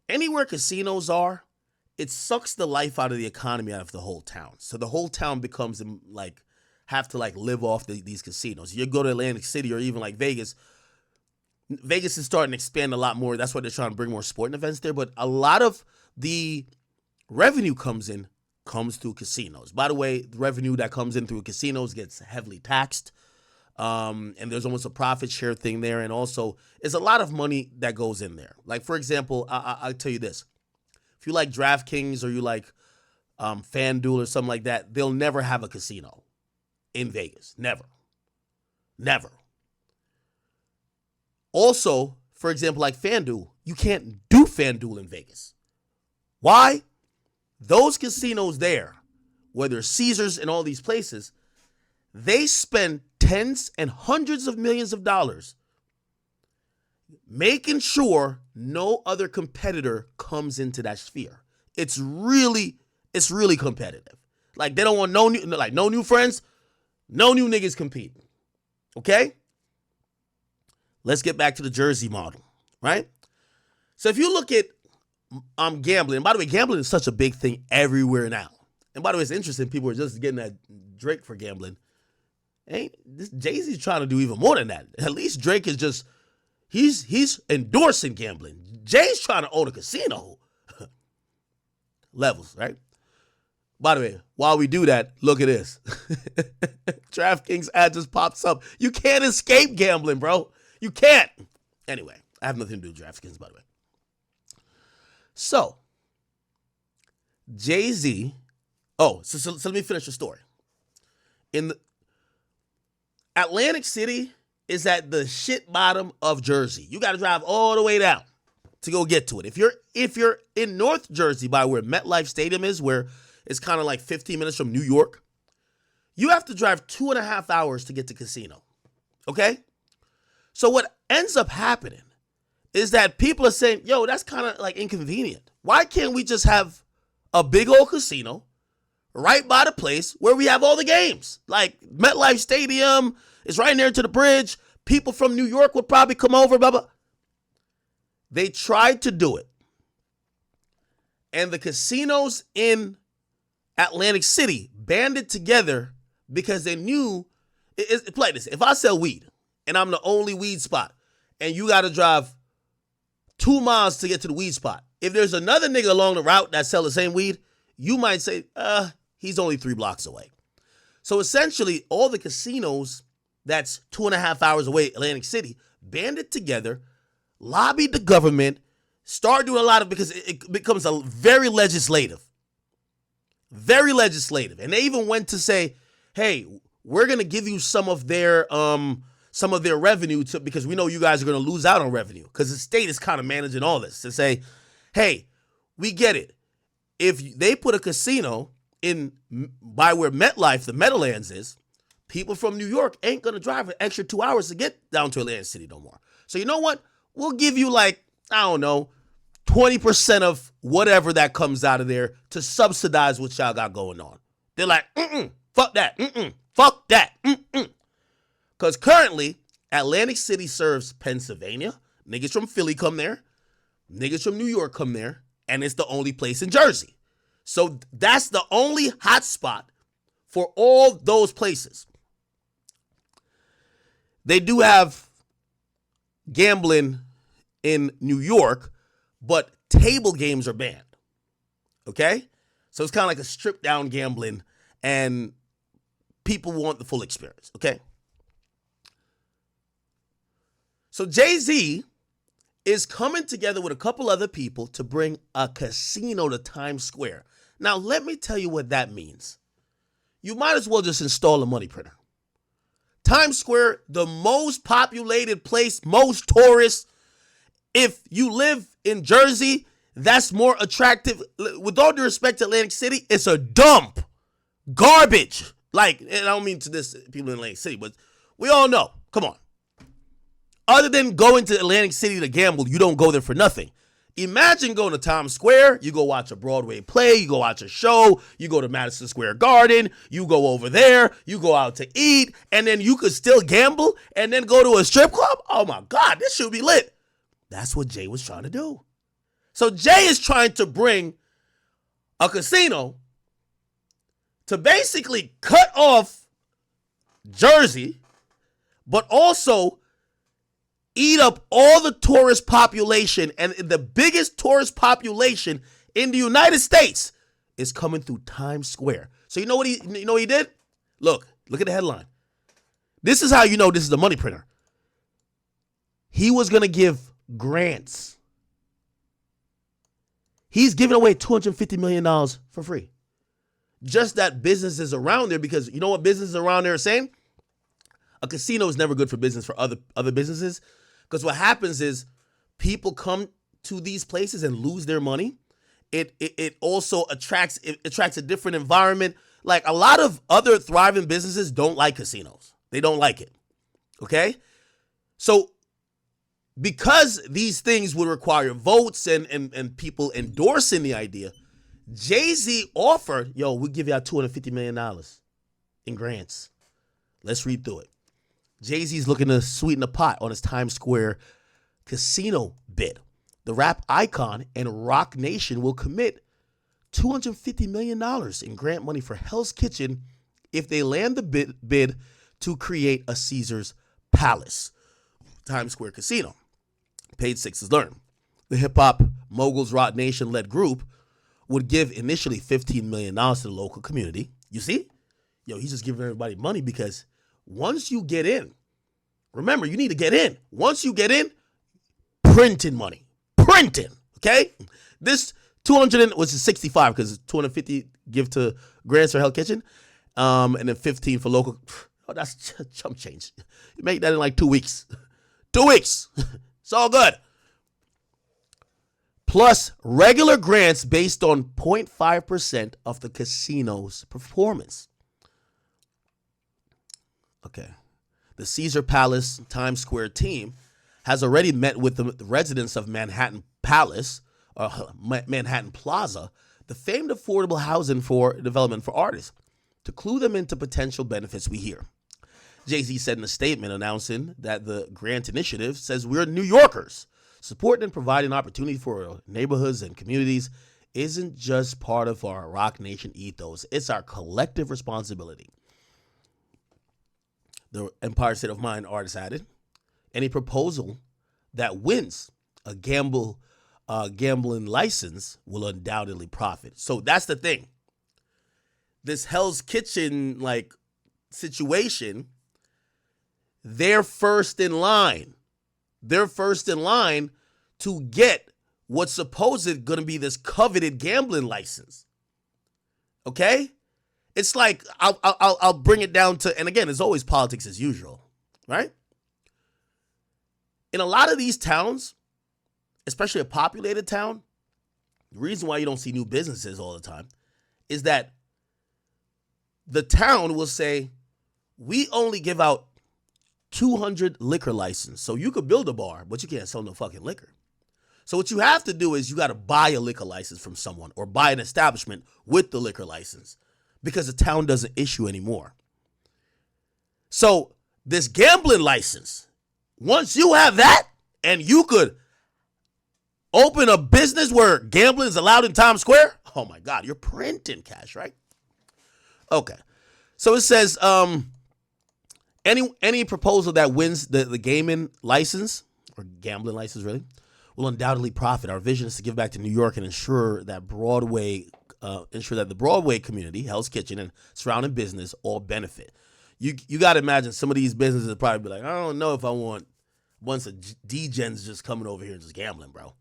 anywhere casinos are, it sucks the life out of the economy out of the whole town. So the whole town becomes like, have to like live off these casinos. You go to Atlantic City or even like Vegas. Vegas is starting to expand a lot more. That's why they're trying to bring more sporting events there. But a lot of the revenue comes through casinos. By the way, the revenue that comes in through casinos gets heavily taxed. And there's almost a profit share thing there. And also, it's a lot of money that goes in there. Like, for example, I'll tell you this. If you like DraftKings or you like FanDuel or something like that, they'll never have a casino in Vegas. Never. Never. Also, for example, like FanDuel, you can't do FanDuel in Vegas. Why? Those casinos there, whether Caesars and all these places, they spend tens and hundreds of millions of dollars making sure no other competitor comes into that sphere. It's really competitive. Like, they don't want no new friends, no new niggas competing. Okay? Let's get back to the Jersey model, right? So if you look at gambling, and by the way, gambling is such a big thing everywhere now. And by the way, it's interesting, people are just getting that Drake for gambling. Jay-Z's trying to do even more than that. At least Drake is just, he's endorsing gambling. Jay's trying to own a casino. Levels, right? By the way, while we do that, look at this. DraftKings ad just pops up. You can't escape gambling, bro. You can't. Anyway, I have nothing to do with DraftKings, by the way. So, Jay-Z, so let me finish the story. In the Atlantic City is at the shit bottom of Jersey. You got to drive all the way down to go get to it. If you're in North Jersey by where MetLife Stadium is, where it's kind of like 15 minutes from New York, you have to drive 2.5 hours to get to casino. Okay? So what ends up happening is that people are saying, yo, that's kind of like inconvenient. Why can't we just have a big old casino right by the place where we have all the games? Like MetLife Stadium is right near to the bridge. People from New York would probably come over, blah, blah. They tried to do it. And the casinos in Atlantic City banded together because they knew, play this, if I sell weed and I'm the only weed spot and you got to drive 2 miles to get to the weed spot, if there's another nigga along the route that sell the same weed, you might say, he's only 3 blocks away. So essentially, all the casinos that's 2.5 hours away, Atlantic City, banded together, lobbied the government, started doing a lot of, because it becomes a very legislative. Very legislative. And they even went to say, hey, we're going to give you some of their revenue because we know you guys are going to lose out on revenue, because the state is kind of managing all this, to say, hey, we get it. If they put a casino in by where MetLife, the Meadowlands is, people from New York ain't going to drive an extra 2 hours to get down to Atlantic City no more. So you know what? We'll give you 20% of whatever that comes out of there to subsidize what y'all got going on. They're like, fuck that, fuck that, Because currently, Atlantic City serves Pennsylvania. Niggas from Philly come there. Niggas from New York come there. And it's the only place in Jersey. So that's the only hot spot for all those places. They do have gambling in New York, but table games are banned. Okay? So it's kind of like a stripped down gambling, and people want the full experience. Okay? So Jay-Z is coming together with a couple other people to bring a casino to Times Square. Now, let me tell you what that means. you might as well just install a money printer. Times Square, the most populated place, most tourists. If you live in Jersey, that's more attractive. With all due respect to Atlantic City, it's a dump. Garbage. Like, and I don't mean to this people in Atlantic City, but we all know. Come on. Other than going to Atlantic City to gamble, you don't go there for nothing. Imagine going to Times Square, you go watch a Broadway play, you go watch a show, you go to Madison Square Garden, you go over there, you go out to eat, and then you could still gamble and then go to a strip club? Oh my God, this should be lit. That's what Jay was trying to do. So Jay is trying to bring a casino to basically cut off Jersey, but also eat up all the tourist population, and the biggest tourist population in the United States is coming through Times Square. So you know what he did? Look at the headline. This is how you know this is the money printer. He was going to give grants. He's giving away $250 million for free. Just that businesses around there, because you know what businesses around there are saying? A casino is never good for business for other businesses. Because what happens is people come to these places and lose their money. It also attracts a different environment. Like a lot of other thriving businesses don't like casinos. They don't like it. Okay? So because these things would require votes and people endorsing the idea, Jay-Z offered, we'll give you out $250 million in grants. Let's read through it. Jay-Z's looking to sweeten the pot on his Times Square casino bid. The rap icon and Rock Nation will commit $250 million in grant money for Hell's Kitchen if they land the bid to create a Caesars Palace. Times Square Casino. Page 6 is learned. The hip-hop moguls Rock Nation-led group would give initially $15 million to the local community. You see? He's just giving everybody money because once you get in, remember, you need to get in. Once you get in, printing money. Printing, okay? This 200 was 65 because 250 give to grants for Hell Kitchen, and then 15 for local. Oh, that's chump change. You make that in like 2 weeks. 2 weeks. It's all good. Plus regular grants based on 0.5% of the casino's performance. Okay. The Caesar Palace Times Square team has already met with the residents of Manhattan Palace, or Manhattan Plaza, the famed affordable housing for development for artists, to clue them into potential benefits we hear. Jay-Z said in a statement announcing that the grant initiative says we're New Yorkers. Supporting and providing opportunity for neighborhoods and communities isn't just part of our Rock Nation ethos. It's our collective responsibility. The Empire State of Mind artist added, any proposal that wins a gambling license will undoubtedly profit. So that's the thing. This Hell's Kitchen situation, they're first in line. They're first in line to get what's supposed going to be this coveted gambling license. Okay? It's like, I'll bring it down to, and again, it's always politics as usual, right? In a lot of these towns, especially a populated town, the reason why you don't see new businesses all the time is that the town will say, we only give out 200 liquor license. So you could build a bar, but you can't sell no fucking liquor. So what you have to do is you got to buy a liquor license from someone or buy an establishment with the liquor license because the town doesn't issue anymore. So this gambling license, once you have that and you could open a business where gambling is allowed in Times Square, oh my God, you're printing cash, right? Okay. So it says, any proposal that wins the gaming license, or gambling license really, will undoubtedly profit. Our vision is to give back to New York and ensure that the Broadway community, Hell's Kitchen, and surrounding business all benefit. You got to imagine some of these businesses would probably be like, I don't know if I want a bunch of D-gens just coming over here and just gambling, bro.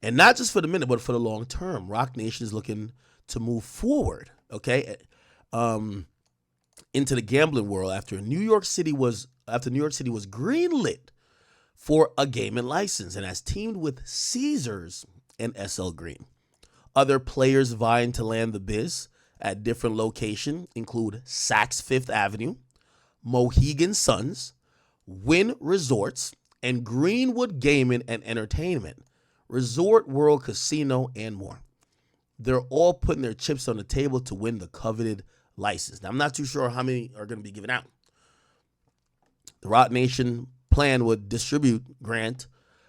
And not just for the minute, but for the long term. Rock Nation is looking to move forward, okay? into the gambling world after New York City was greenlit for a gaming license and has teamed with Caesars and SL Green. Other players vying to land the biz at different locations include Saks Fifth Avenue, Mohegan Suns, Wynn Resorts, and Greenwood Gaming and Entertainment, Resort World Casino, and more. They're all putting their chips on the table to win the coveted license. Now, I'm not too sure how many are going to be given out. The Roc Nation plan would distribute grant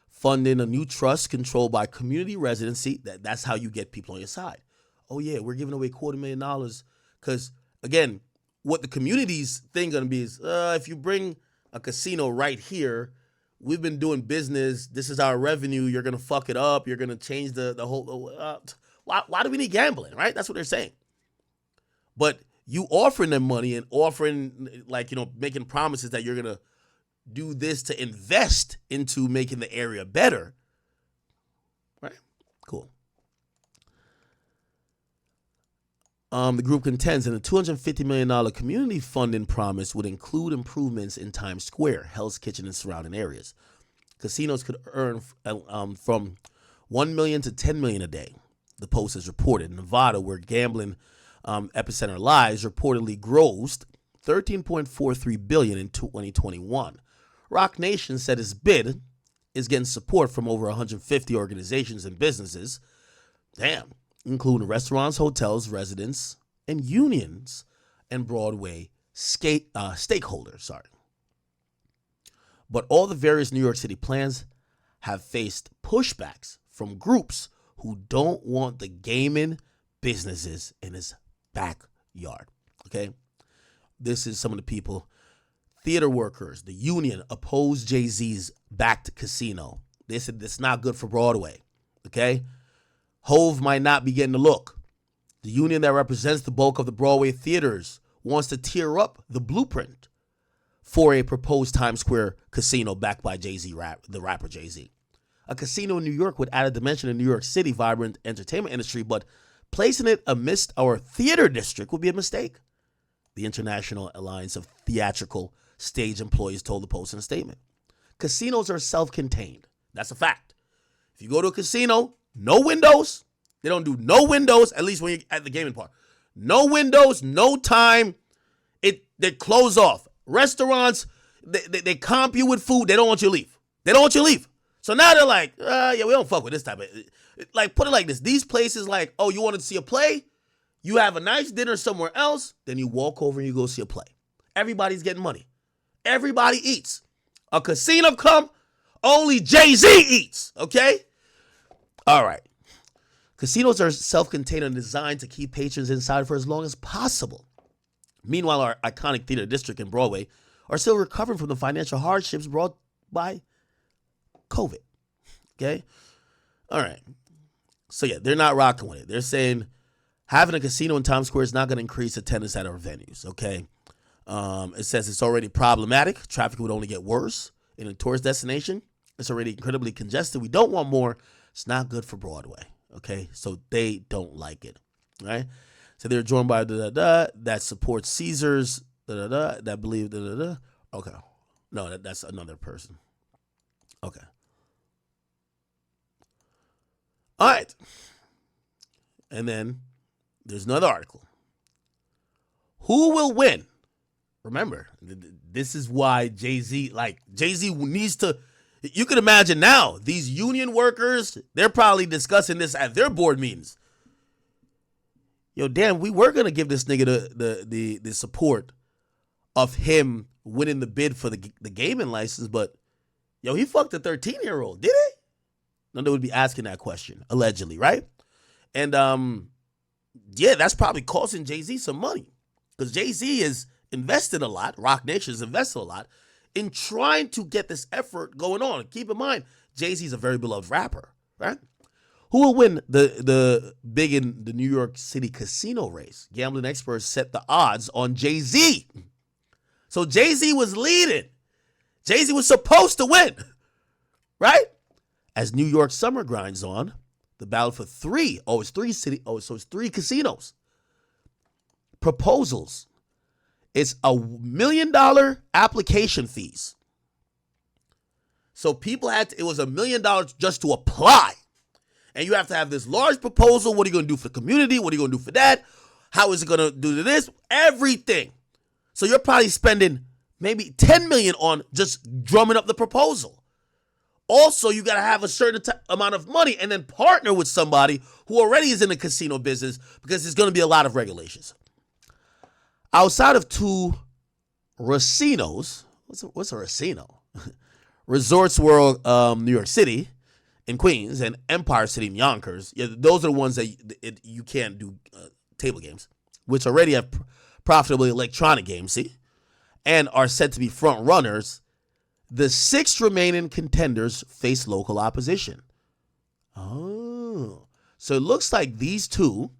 funding a new trust controlled by community residency. That's how you get people on your side. Oh, yeah, we're giving away $250,000 because, again, what the community's thing going to be is if you bring a casino right here, we've been doing business. This is our revenue. You're going to fuck it up. You're going to change the whole. Why do we need gambling, right? That's what they're saying. But you offering them money and offering, making promises that you're going to do this to invest into making the area better, right? Cool. The group contends, and the $250 million community funding promise would include improvements in Times Square, Hell's Kitchen, and surrounding areas. Casinos could earn from $1 million to $10 million a day. The Post has reported. Nevada, where gambling epicenter lies, reportedly grossed $13.43 billion in 2021. Roc Nation said its bid is getting support from over 150 organizations and businesses. Damn. Including restaurants, hotels, residents, and unions, and Broadway stakeholders. But all the various New York City plans have faced pushbacks from groups who don't want the gaming businesses in its backyard. Okay? This is some of the people. Theater workers, the union opposed Jay-Z's backed casino. They said it's not good for Broadway. Okay? Hove might not be getting the look. The union that represents the bulk of the Broadway theaters wants to tear up the blueprint for a proposed Times Square casino backed by Jay-Z, the rapper Jay-Z. A casino in New York would add a dimension in New York City vibrant entertainment industry, but placing it amidst our theater district would be a mistake. The International Alliance of Theatrical Stage Employees told the Post in a statement. Casinos are self-contained. That's a fact. If you go to a casino, no windows. They don't do no windows, at least when you're at the gaming part. No windows, no time. They close off. Restaurants, they comp you with food. They don't want you to leave. They don't want you to leave. So now they're like, yeah, we don't fuck with this type of. Put it like this. These places you wanted to see a play? You have a nice dinner somewhere else. Then you walk over and you go see a play. Everybody's getting money. Everybody eats. A casino come, only Jay-Z eats. Okay? All right. Casinos are self-contained and designed to keep patrons inside for as long as possible. Meanwhile, our iconic theater district and Broadway are still recovering from the financial hardships brought by COVID. Okay? All right. So, yeah, they're not rocking with it. They're saying having a casino in Times Square is not going to increase attendance at our venues. Okay? It says it's already problematic. Traffic would only get worse in a tourist destination. It's already incredibly congested. We don't want more. It's not good for Broadway, okay? So they don't like it, right? So they're joined by that supports Caesars, that believe Okay. No, that's another person. Okay. All right. And then there's another article. Who will win? Remember, this is why Jay-Z needs to. You can imagine now, these union workers, they're probably discussing this at their board meetings. Yo, damn, we were going to give this nigga the support of him winning the bid for the gaming license, but, yo, he fucked a 13-year-old, did he? No, they would be asking that question, allegedly, right? And, yeah, that's probably costing Jay-Z some money because Jay-Z is invested a lot, Roc Nation has invested a lot, in trying to get this effort going on. Keep in mind, Jay-Z is a very beloved rapper, right? Who will win the big in the New York City casino race? Gambling experts set the odds on Jay-Z. So Jay-Z was leading. Jay-Z was supposed to win, right? As New York summer grinds on, the battle for three casinos proposals. It's $1 million application fees. So people it was $1 million just to apply. And you have to have this large proposal. What are you going to do for the community? What are you going to do for that? How is it going to do this? Everything. So you're probably spending maybe $10 million on just drumming up the proposal. Also, you got to have a certain amount of money and then partner with somebody who already is in the casino business, because there's going to be a lot of regulations. Outside of two racinos, what's a racino? Resorts World, New York City in Queens, and Empire City in Yonkers. Yeah, those are the ones that you can't do table games, which already have profitable electronic games, see, and are said to be front runners. The 6 remaining contenders face local opposition. Oh, so it looks like these two,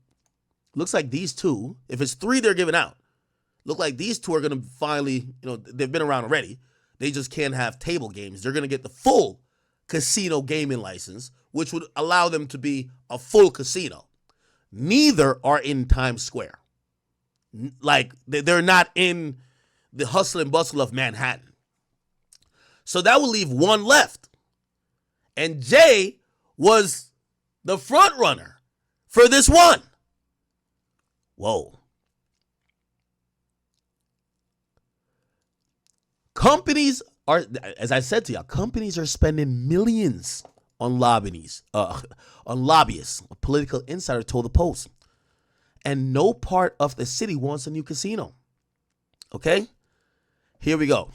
if it's 3 they're giving out, look like these 2 are going to finally, they've been around already. They just can't have table games. They're going to get the full casino gaming license, which would allow them to be a full casino. Neither are in Times Square. Like, they're not in the hustle and bustle of Manhattan. So that will leave 1 left. And Jay was the front runner for this one. Whoa. Companies are, as I said to y'all, companies are spending millions on lobbyists. A political insider told the Post. And no part of the city wants a new casino. Okay? Here we go.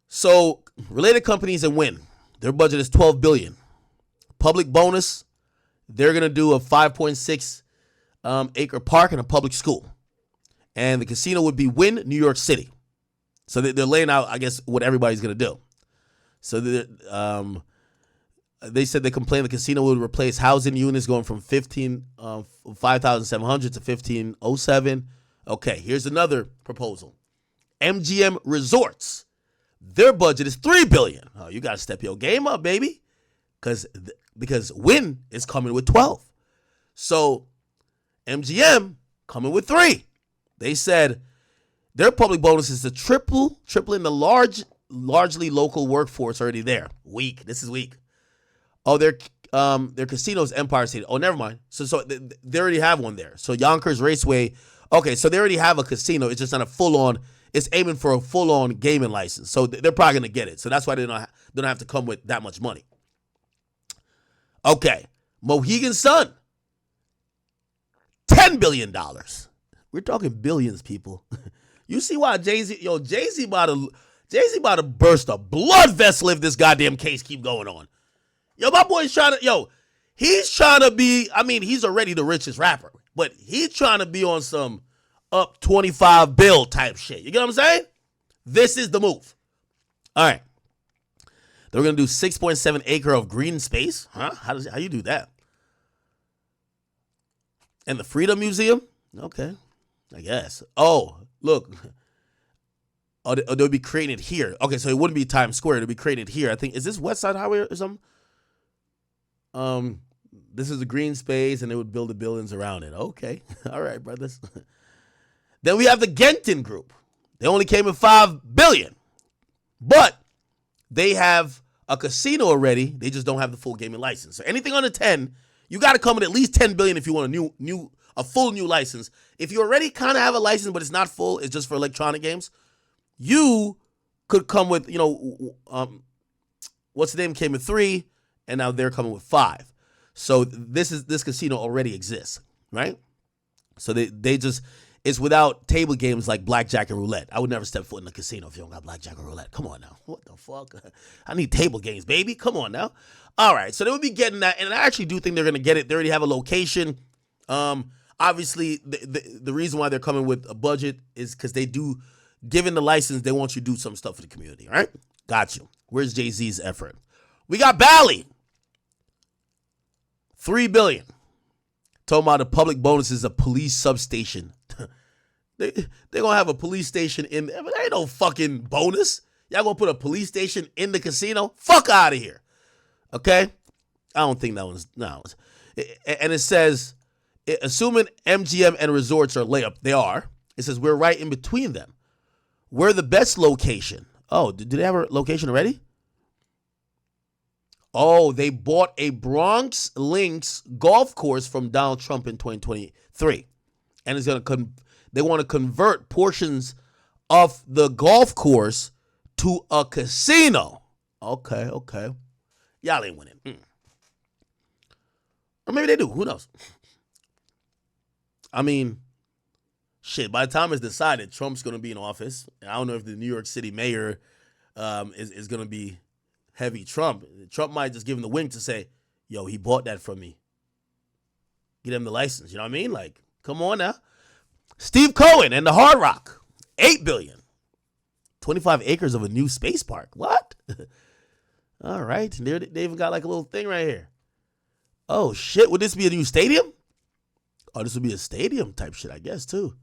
So, related companies and Wynn, their budget is $12 billion. Public bonus, they're going to do a 5.6 acre park and a public school. And the casino would be Wynn, New York City. So they're laying out, I guess, what everybody's going to do. So they said they complained the casino would replace housing units going from 5,700 to 1,507. Okay, here's another proposal. MGM Resorts. Their budget is $3 billion. Oh, you got to step your game up, baby. Because Wynn is coming with 12. So MGM coming with 3. They said their public bonus is to tripling the largely local workforce already there. This is weak. Oh, their casino's Empire City. Oh, never mind. So they already have one there. So Yonkers Raceway. Okay, so they already have a casino. It's just not a full-on. It's aiming for a full-on gaming license. So they're probably going to get it. So that's why they don't have to come with that much money. Okay, Mohegan Sun. $10 billion. We're talking billions, people. You see why Jay-Z about to burst a blood vessel if this goddamn case keep going on. Yo, my boy's he's trying to be, he's already the richest rapper, but he's trying to be on some up 25 bill type shit. You get what I'm saying? This is the move. All right. They're going to do 6.7 acre of green space. Huh? How you do that? And the Freedom Museum? Okay. I guess. Oh, look. Oh, they'll be creating it here. Okay, so it wouldn't be Times Square. It'll be created here. I think, is this West Side Highway or something? This is a green space, and they would build the buildings around it. Okay. All right, brothers. Then we have the Genton Group. They only came in $5 billion. But they have a casino already. They just don't have the full gaming license. So anything under 10, you got to come in at least $10 billion if you want a full new license. If you already kind of have a license, but it's not full, it's just for electronic games, you could come with, what's the name came with 3, and now they're coming with 5. So this casino already exists, right? So they just, it's without table games like blackjack and roulette. I would never step foot in a casino if you don't got blackjack or roulette. Come on now. What the fuck? I need table games, baby. Come on now. All right. So they would be getting that. And I actually do think they're going to get it. They already have a location. Obviously, the reason why they're coming with a budget is because they do, given the license, they want you to do some stuff for the community. All right? Got you. Where's Jay-Z's effort? We got Bally. $3 billion. Talking about the public bonus is a police substation. They're going to have a police station in there. But there ain't no fucking bonus. Y'all going to put a police station in the casino? Fuck out of here. Okay? I don't think that one's, no. And it says, Assuming MGM and resorts are layup, they are. It says we're right in between them. We're the best location. Oh, did they have a location already? Oh, they bought a Bronx Links golf course from Donald Trump in 2023. And they want to convert portions of the golf course to a casino. Okay. Y'all ain't winning. Or maybe they do. Who knows? I mean, shit, by the time it's decided, Trump's going to be in office. And I don't know if the New York City mayor is going to be heavy Trump. Trump might just give him the wink to say, yo, he bought that from me. Get him the license. You know what I mean? Like, come on now. Steve Cohen and the Hard Rock. $8 billion. 25 acres of a new space park. What? All right. They even got like a little thing right here. Oh, shit. Would this be a new stadium? Oh, this would be a stadium type shit, I guess, too.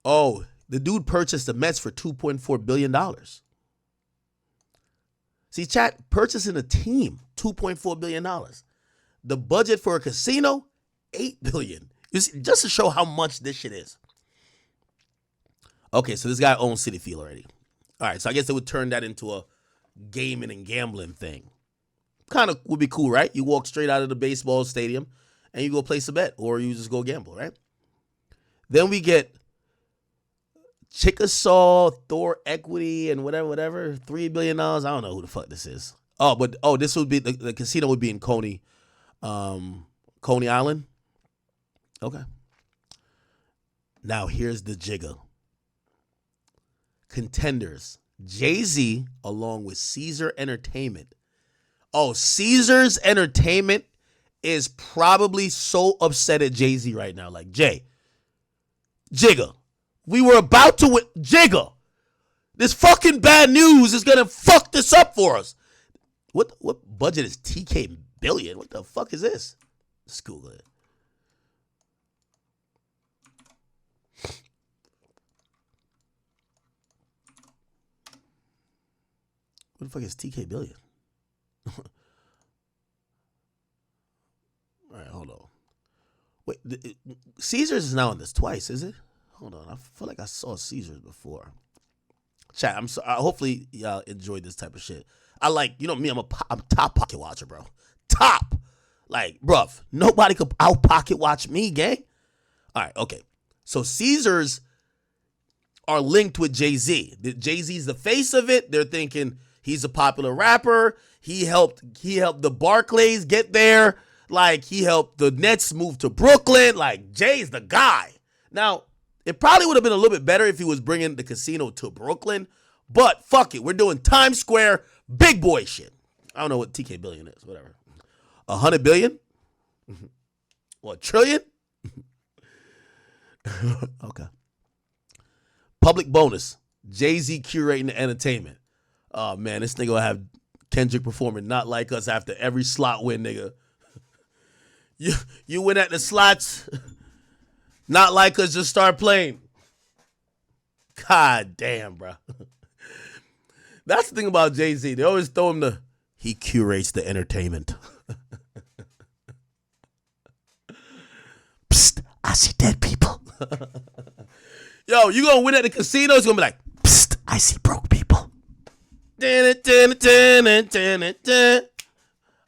Oh, the dude purchased the Mets for $2.4 billion. See, chat, purchasing a team, $2.4 billion. The budget for a casino, $8 billion. Just to show how much this shit is. Okay, so this guy owns Citi Field already. All right, so I guess they would turn that into a gaming and gambling thing. Kind of would be cool, right? You walk straight out of the baseball stadium and you go place a bet, or you just go gamble, right? Then we get Chickasaw, Thor Equity, and whatever, $3 billion. I don't know who the fuck this is. This would be the casino would be in Coney Island. Okay. Now here's the jigger. Contenders: Jay-Z along with Caesar Entertainment. Oh, Caesar's Entertainment is probably so upset at Jay-Z right now. Like, Jigga, we were about to win. Jigga, this fucking bad news is going to fuck this up for us. What budget is TK billion? What the fuck is this? Let's Google it. What the fuck is TK billion? All right, hold on. Wait, Caesars is now on this twice, is it? Hold on, I feel like I saw Caesars before. Chat, hopefully y'all enjoyed this type of shit. I like, me, I'm top pocket watcher, bro. Top. Like, bruv, nobody could out pocket watch me, gang. All right, okay. So Caesars are linked with Jay-Z. Jay-Z's the face of it. They're thinking he's a popular rapper. He helped the Barclays get there. Like, he helped the Nets move to Brooklyn. Like, Jay's the guy. Now, it probably would have been a little bit better if he was bringing the casino to Brooklyn. But fuck it. We're doing Times Square big boy shit. I don't know what TK billion is. Whatever. 100 billion? Or a trillion? Okay. Public bonus. Jay-Z curating the entertainment. Oh, man. This nigga will have Kendrick performing Not Like Us after every slot win, nigga. You win at the slots. Not Like Us, just start playing. God damn, bro. That's the thing about Jay-Z. They always throw him he curates the entertainment. Psst, I see dead people. Yo, you gonna win at the casino? It's gonna be like, psst, I see broke people.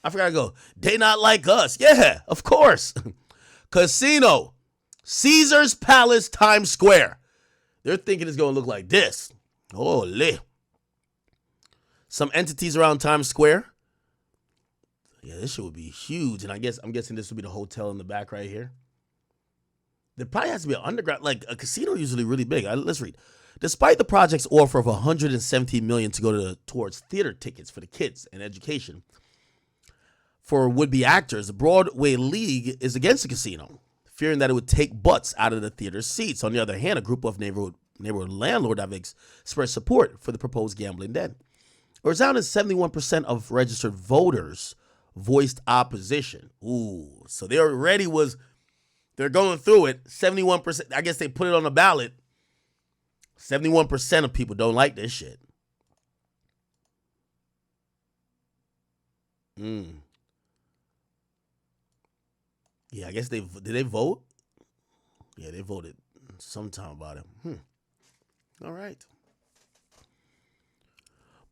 I forgot to go. They Not Like Us. Yeah, of course. Casino. Caesar's Palace, Times Square. They're thinking it's going to look like this. Holy. Some entities around Times Square. Yeah, this shit would be huge. And I'm guessing this would be the hotel in the back right here. There probably has to be an underground, like a casino usually really big. Let's read. Despite the project's offer of $117 million to go towards theater tickets for the kids and education for would-be actors, the Broadway League is against the casino, fearing that it would take butts out of the theater's seats. On the other hand, a group of neighborhood landlords have expressed support for the proposed gambling den. A resounding 71% of registered voters voiced opposition. Ooh, so they're going through it. 71%, I guess they put it on the ballot. 71% of people don't like this shit. Yeah, I guess did they vote? Yeah, they voted sometime about it. All right.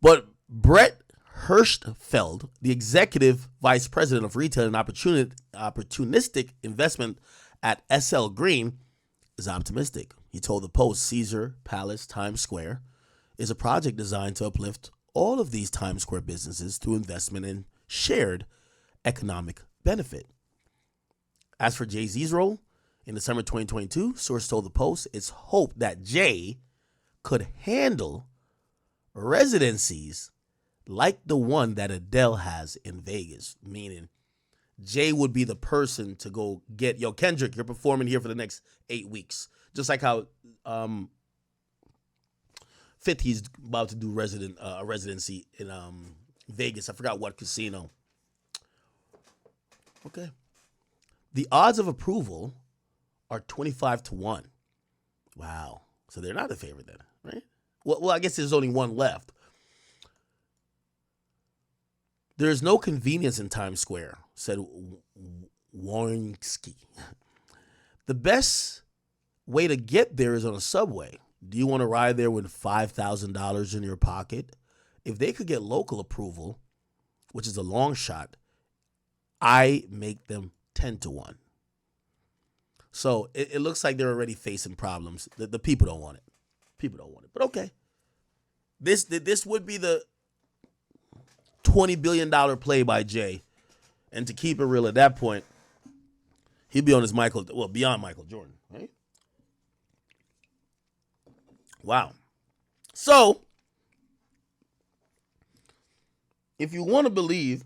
But Brett Hirschfeld, the executive vice president of retail and opportunistic investment at SL Green, is optimistic. He told the Post Caesar Palace Times Square is a project designed to uplift all of these Times Square businesses through investment in shared economic benefit. As for Jay-Z's role, in December 2022, source told the Post it's hoped that Jay could handle residencies like the one that Adele has in Vegas, meaning Jay would be the person to go get, yo, Kendrick, you're performing here for the next 8 weeks. Just like how 50's about to do a residency in Vegas. I forgot what casino. Okay. The odds of approval are 25-1. Wow. So they're not a favorite then, right? Well, I guess there's only one left. There is no convenience in Times Square, said Warnski. The best way to get there is on a subway. Do you want to ride there with $5,000 in your pocket? If they could get local approval, which is a long shot, I make them 10-1. So it looks like they're already facing problems. The people don't want it. People don't want it. But okay. This would be the $20 billion play by Jay. And to keep it real at that point, he'd be on his beyond Michael Jordan, right? Wow. So, if you want to believe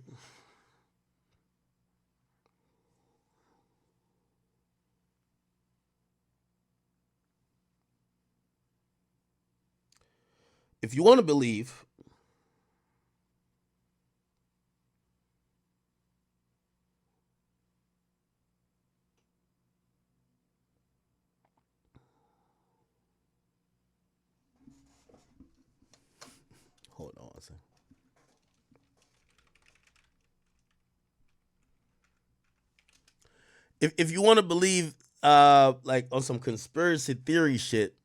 hold on a second. If you want to believe like on some conspiracy theory shit,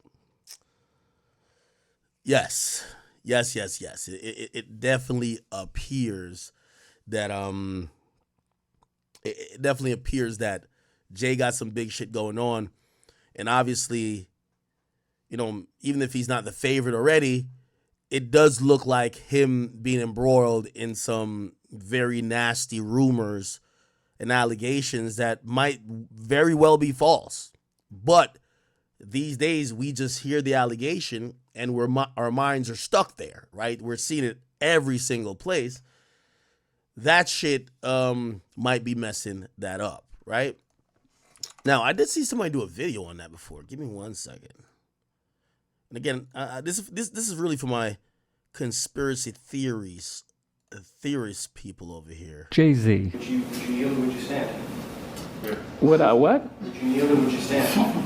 yes. It definitely appears that Jay got some big shit going on. And obviously, even if he's not the favorite already, it does look like him being embroiled in some very nasty rumors and allegations that might very well be false. But these days, we just hear the allegation and our minds are stuck there, right? We're seeing it every single place. That shit might be messing that up, right? Now, I did see somebody do a video on that before. Give me 1 second. And again, this is really for my conspiracy theorist people over here. Jay-Z. Would you kneel or would you stand? Would I what? Would you kneel or would you stand?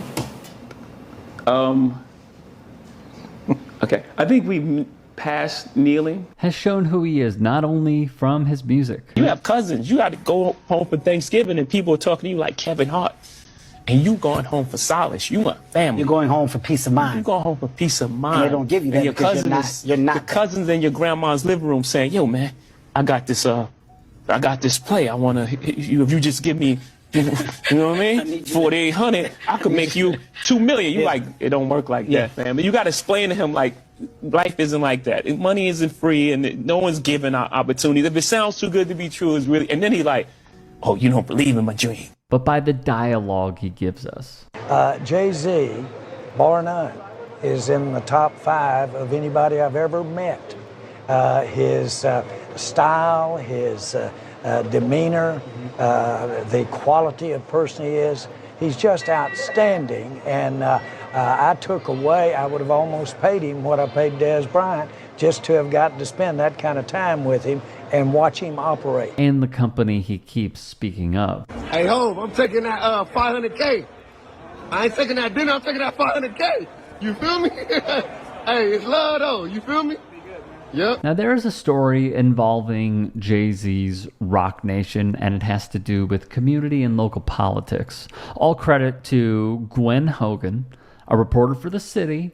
Okay. I think we've passed kneeling. Has shown who he is, not only from his music. You have cousins. You got to go home for Thanksgiving and people are talking to you like Kevin Hart. And you going home for solace. You want family. You're going home for peace of mind. You going home for peace of mind. And they don't give you that and your because cousins, you're not your cousins in your grandma's living room saying, yo, man, I got this play. I want to, if you just give me, you know what I mean? 4,800, I could make you 2 million. You like, it don't work like that, man. But you got to explain to him, like, life isn't like that. Money isn't free and no one's giving out opportunities. If it sounds too good to be true, it's really, and then he like, oh, you don't believe in my dream. But by the dialogue he gives us. Jay-Z, bar none, is in the top 5 of anybody I've ever met. His style, his demeanor, the quality of person he is, he's just outstanding. And I would have almost paid him what I paid Dez Bryant just to have gotten to spend that kind of time with him and watch him operate. And the company he keeps speaking of. Hey, Hov, I'm taking that $500K. I ain't taking that dinner, I'm taking that $500K. You feel me? Hey, it's love though, you feel me? Yep. Now, there is a story involving Jay-Z's Rock Nation, and it has to do with community and local politics. All credit to Gwen Hogan, a reporter for The City,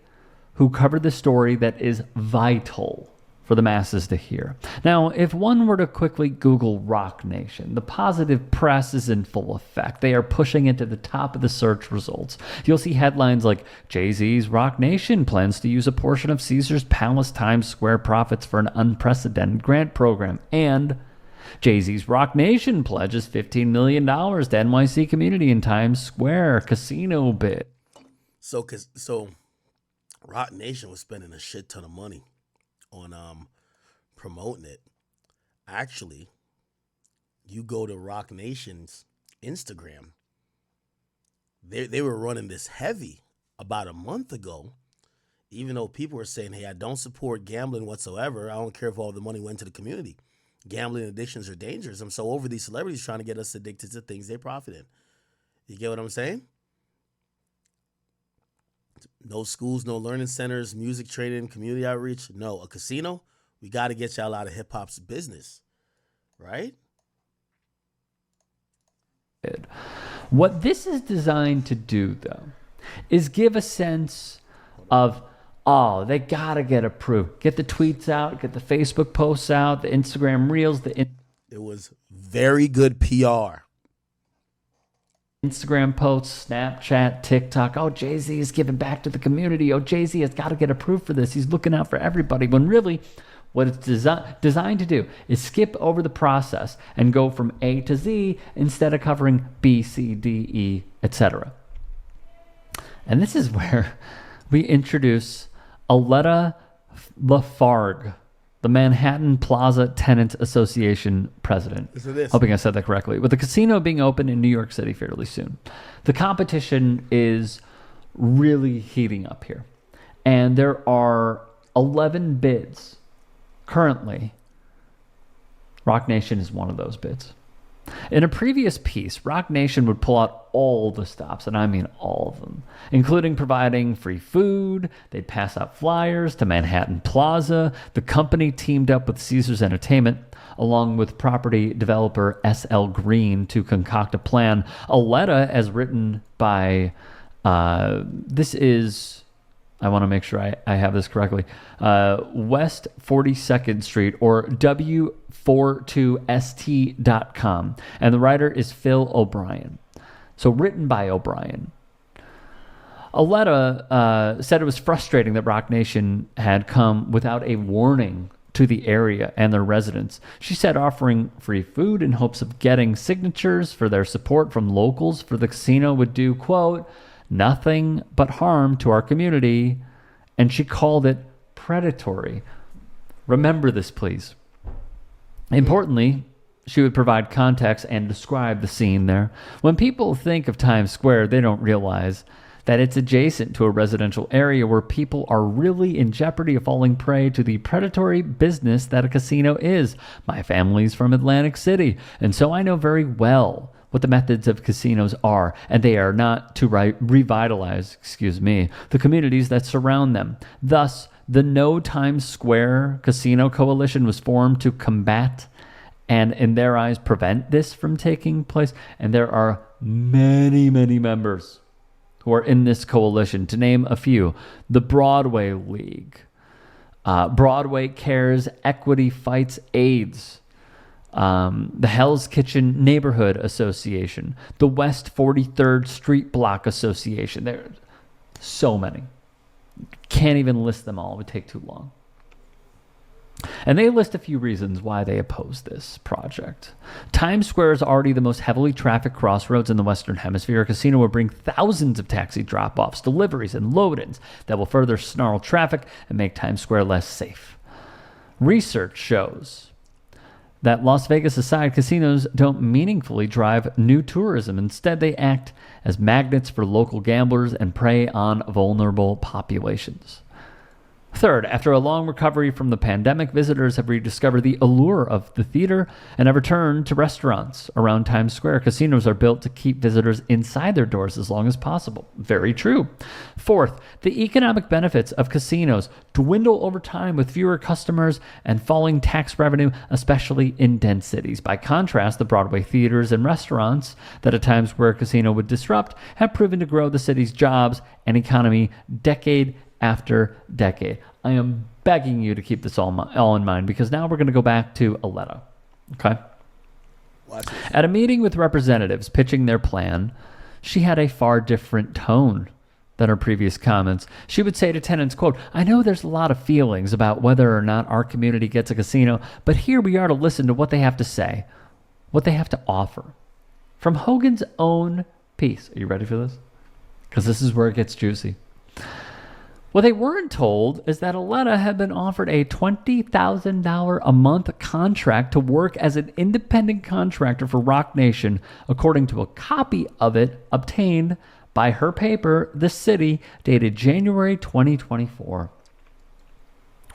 who covered the story that is vital for the masses to hear. Now, if one were to quickly Google Rock Nation, the positive press is in full effect. They are pushing it to the top of the search results. You'll see headlines like, Jay-Z's Rock Nation plans to use a portion of Caesars Palace Times Square profits for an unprecedented grant program, and Jay-Z's Rock Nation pledges $15 million to NYC community in Times Square casino bid. So Rock Nation was spending a shit ton of money on promoting it. Actually, you go to Rock Nation's Instagram, they were running this heavy about a month ago, even though people were saying, hey, I don't support gambling whatsoever. I don't care if all the money went to the community. Gambling addictions are dangerous. I'm so over these celebrities trying to get us addicted to things they profit in. You get what I'm saying? No schools, no learning centers, music training, community outreach. No, a casino. We got to get y'all out of hip hop's business, right? What this is designed to do, though, is give a sense of, oh, they got to get approved. Get the tweets out, get the Facebook posts out, the Instagram reels. It was very good PR. Instagram posts, Snapchat, TikTok. Oh, Jay-Z is giving back to the community. Oh, Jay-Z has got to get approved for this. He's looking out for everybody. When really, what it's designed to do is skip over the process and go from A to Z instead of covering B, C, D, E, etc. And this is where we introduce Aletta Lafargue, the Manhattan Plaza Tenants Association president. Hoping I said that correctly. With the casino being open in New York City fairly soon, the competition is really heating up here. And there are 11 bids currently. Rock Nation is one of those bids. In a previous piece, Rock Nation would pull out all the stops, and I mean all of them, including providing free food. They'd pass out flyers to Manhattan Plaza. The company teamed up with Caesars Entertainment, along with property developer S.L. Green, to concoct a plan. Aletta, as written by, this is, I want to make sure I have this correctly, West 42nd Street, or W42st.com. And the writer is Phil O'Brien. So written by O'Brien. Aletta said it was frustrating that Rock Nation had come without a warning to the area and their residents. She said offering free food in hopes of getting signatures for their support from locals for the casino would do, quote, nothing but harm to our community, and she called it predatory. Remember this, please. Importantly, she would provide context and describe the scene there. When people think of Times Square, they don't realize that it's adjacent to a residential area where people are really in jeopardy of falling prey to the predatory business that a casino is. My family's from Atlantic City, and so I know very well what the methods of casinos are, and they are not to revitalize, the communities that surround them. Thus, the No Times Square Casino Coalition was formed to combat and, in their eyes, prevent this from taking place. And there are many, many members who are in this coalition. To name a few, the Broadway League, Broadway Cares, Equity Fights AIDS, the Hell's Kitchen Neighborhood Association, the West 43rd Street Block Association. There are so many. Can't even list them all. It would take too long. And they list a few reasons why they oppose this project. Times Square is already the most heavily trafficked crossroads in the Western Hemisphere. A casino will bring thousands of taxi drop-offs, deliveries, and load-ins that will further snarl traffic and make Times Square less safe. Research shows that Las Vegas aside, casinos don't meaningfully drive new tourism. Instead, they act as magnets for local gamblers and prey on vulnerable populations. Third, after a long recovery from the pandemic, visitors have rediscovered the allure of the theater and have returned to restaurants around Times Square. Casinos are built to keep visitors inside their doors as long as possible. Very true. Fourth, the economic benefits of casinos dwindle over time with fewer customers and falling tax revenue, especially in dense cities. By contrast, the Broadway theaters and restaurants that a Times Square casino would disrupt have proven to grow the city's jobs and economy decade after decade. I am begging you to keep this all in mind, because now we're going to go back to Aletta. Okay? At a meeting with representatives pitching their plan, she had a far different tone than her previous comments. She would say to tenants, quote, "I know there's a lot of feelings about whether or not our community gets a casino, but here we are to listen to what they have to say, what they have to offer." From Hogan's own piece. Are you ready for this? Because this is where it gets juicy. What they weren't told is that Aletta had been offered a $20,000 a month contract to work as an independent contractor for Roc Nation, according to a copy of it obtained by her paper, The City, dated January 2024.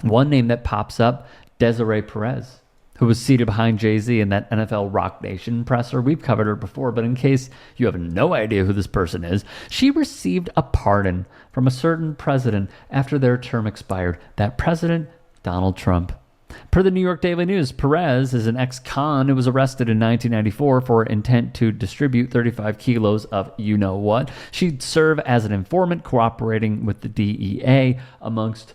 One name that pops up, Desiree Perez, who was seated behind Jay-Z in that NFL Roc Nation presser. We've covered her before, but in case you have no idea who this person is, she received a pardon from a certain president after their term expired. That president, Donald Trump. Per the New York Daily News, Perez is an ex-con who was arrested in 1994 for intent to distribute 35 kilos of you-know-what. She'd serve as an informant cooperating with the DEA, amongst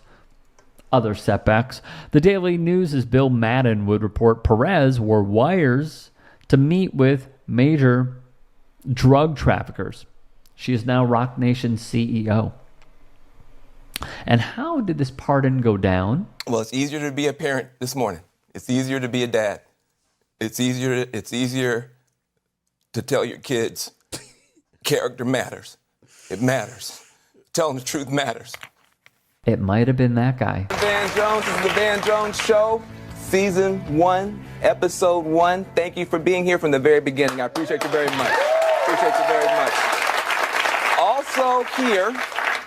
other setbacks. The Daily News' Bill Madden would report Perez wore wires to meet with major drug traffickers. She is now Roc Nation's CEO. And how did this pardon go down? Well, it's easier to be a parent this morning. It's easier to be a dad. It's easier to tell your kids character matters. It matters. Telling the truth matters. It might have been that guy. Van Jones, this is the Van Jones Show, Season 1, Episode 1. Thank you for being here from the very beginning. I appreciate you very much. Appreciate you very much. Also here,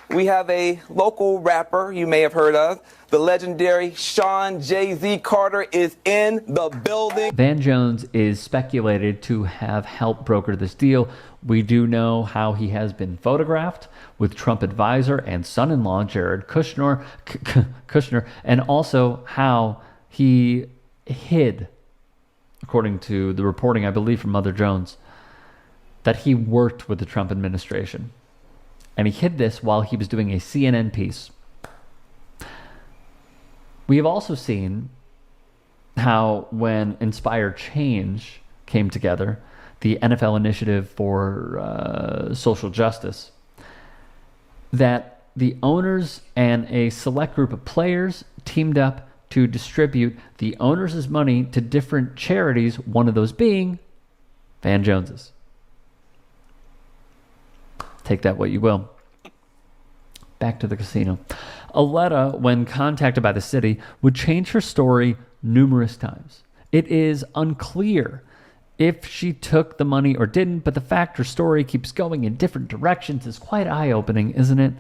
we have a local rapper you may have heard of. The legendary Sean Jay-Z Carter is in the building. Van Jones is speculated to have helped broker this deal. We do know how he has been photographed with Trump advisor and son-in-law Jared Kushner, and also how he hid, according to the reporting, I believe, from Mother Jones, that he worked with the Trump administration. And he hid this while he was doing a CNN piece. We have also seen how when Inspire Change came together, the NFL initiative for social justice, that the owners and a select group of players teamed up to distribute the owners' money to different charities, one of those being Van Jones's. Take that what you will. Back to the casino. Aletta, when contacted by the city, would change her story numerous times. It is unclear if she took the money or didn't, but the fact her story keeps going in different directions is quite eye-opening, isn't it?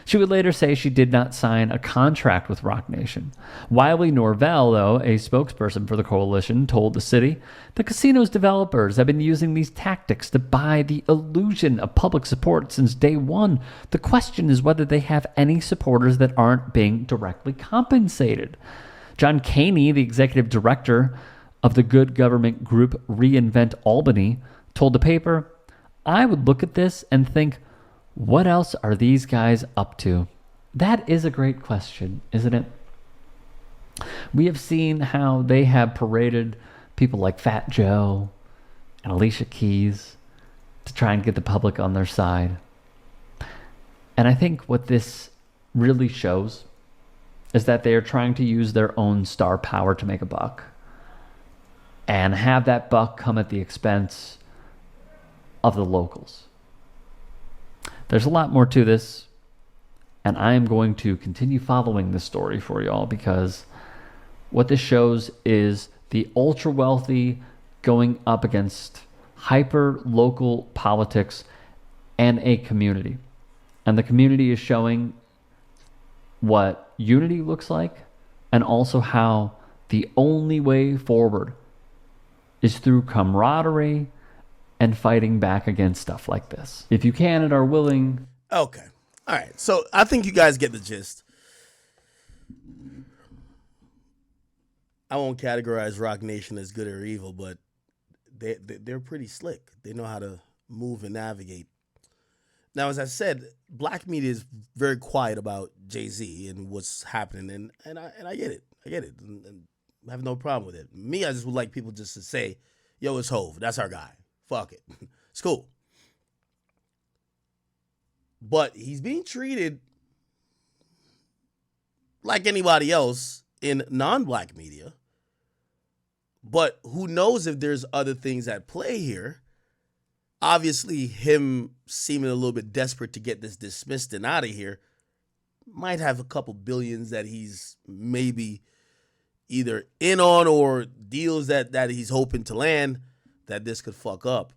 She would later say she did not sign a contract with Roc Nation. Wiley Norvell, though, a spokesperson for the coalition, told the city, the casino's developers have been using these tactics to buy the illusion of public support since day one. The question is whether they have any supporters that aren't being directly compensated. John Caney, the executive director of the good government group Reinvent Albany, told the paper, I would look at this and think, what else are these guys up to? That is a great question, isn't it? We have seen how they have paraded people like Fat Joe and Alicia Keys to try and get the public on their side. And I think what this really shows is that they are trying to use their own star power to make a buck and have that buck come at the expense of the locals. There's a lot more to this, and I am going to continue following this story for y'all, because what this shows is the ultra wealthy going up against hyper local politics and a community. And the community is showing what unity looks like, and also how the only way forward is through camaraderie and fighting back against stuff like this. If you can and are willing. Okay. All right. So I think you guys get the gist. I won't categorize Rock Nation as good or evil, but they're pretty slick. They know how to move and navigate. Now, as I said, black media is very quiet about Jay-Z and what's happening, and I get it. I get it. And I have no problem with it. Me, I just would like people just to say, yo, it's Hov. That's our guy. Fuck it. It's cool. But he's being treated like anybody else in non-black media. But who knows if there's other things at play here. Obviously, him seeming a little bit desperate to get this dismissed and out of here might have a couple billions that he's maybe either in on or deals that he's hoping to land that this could fuck up.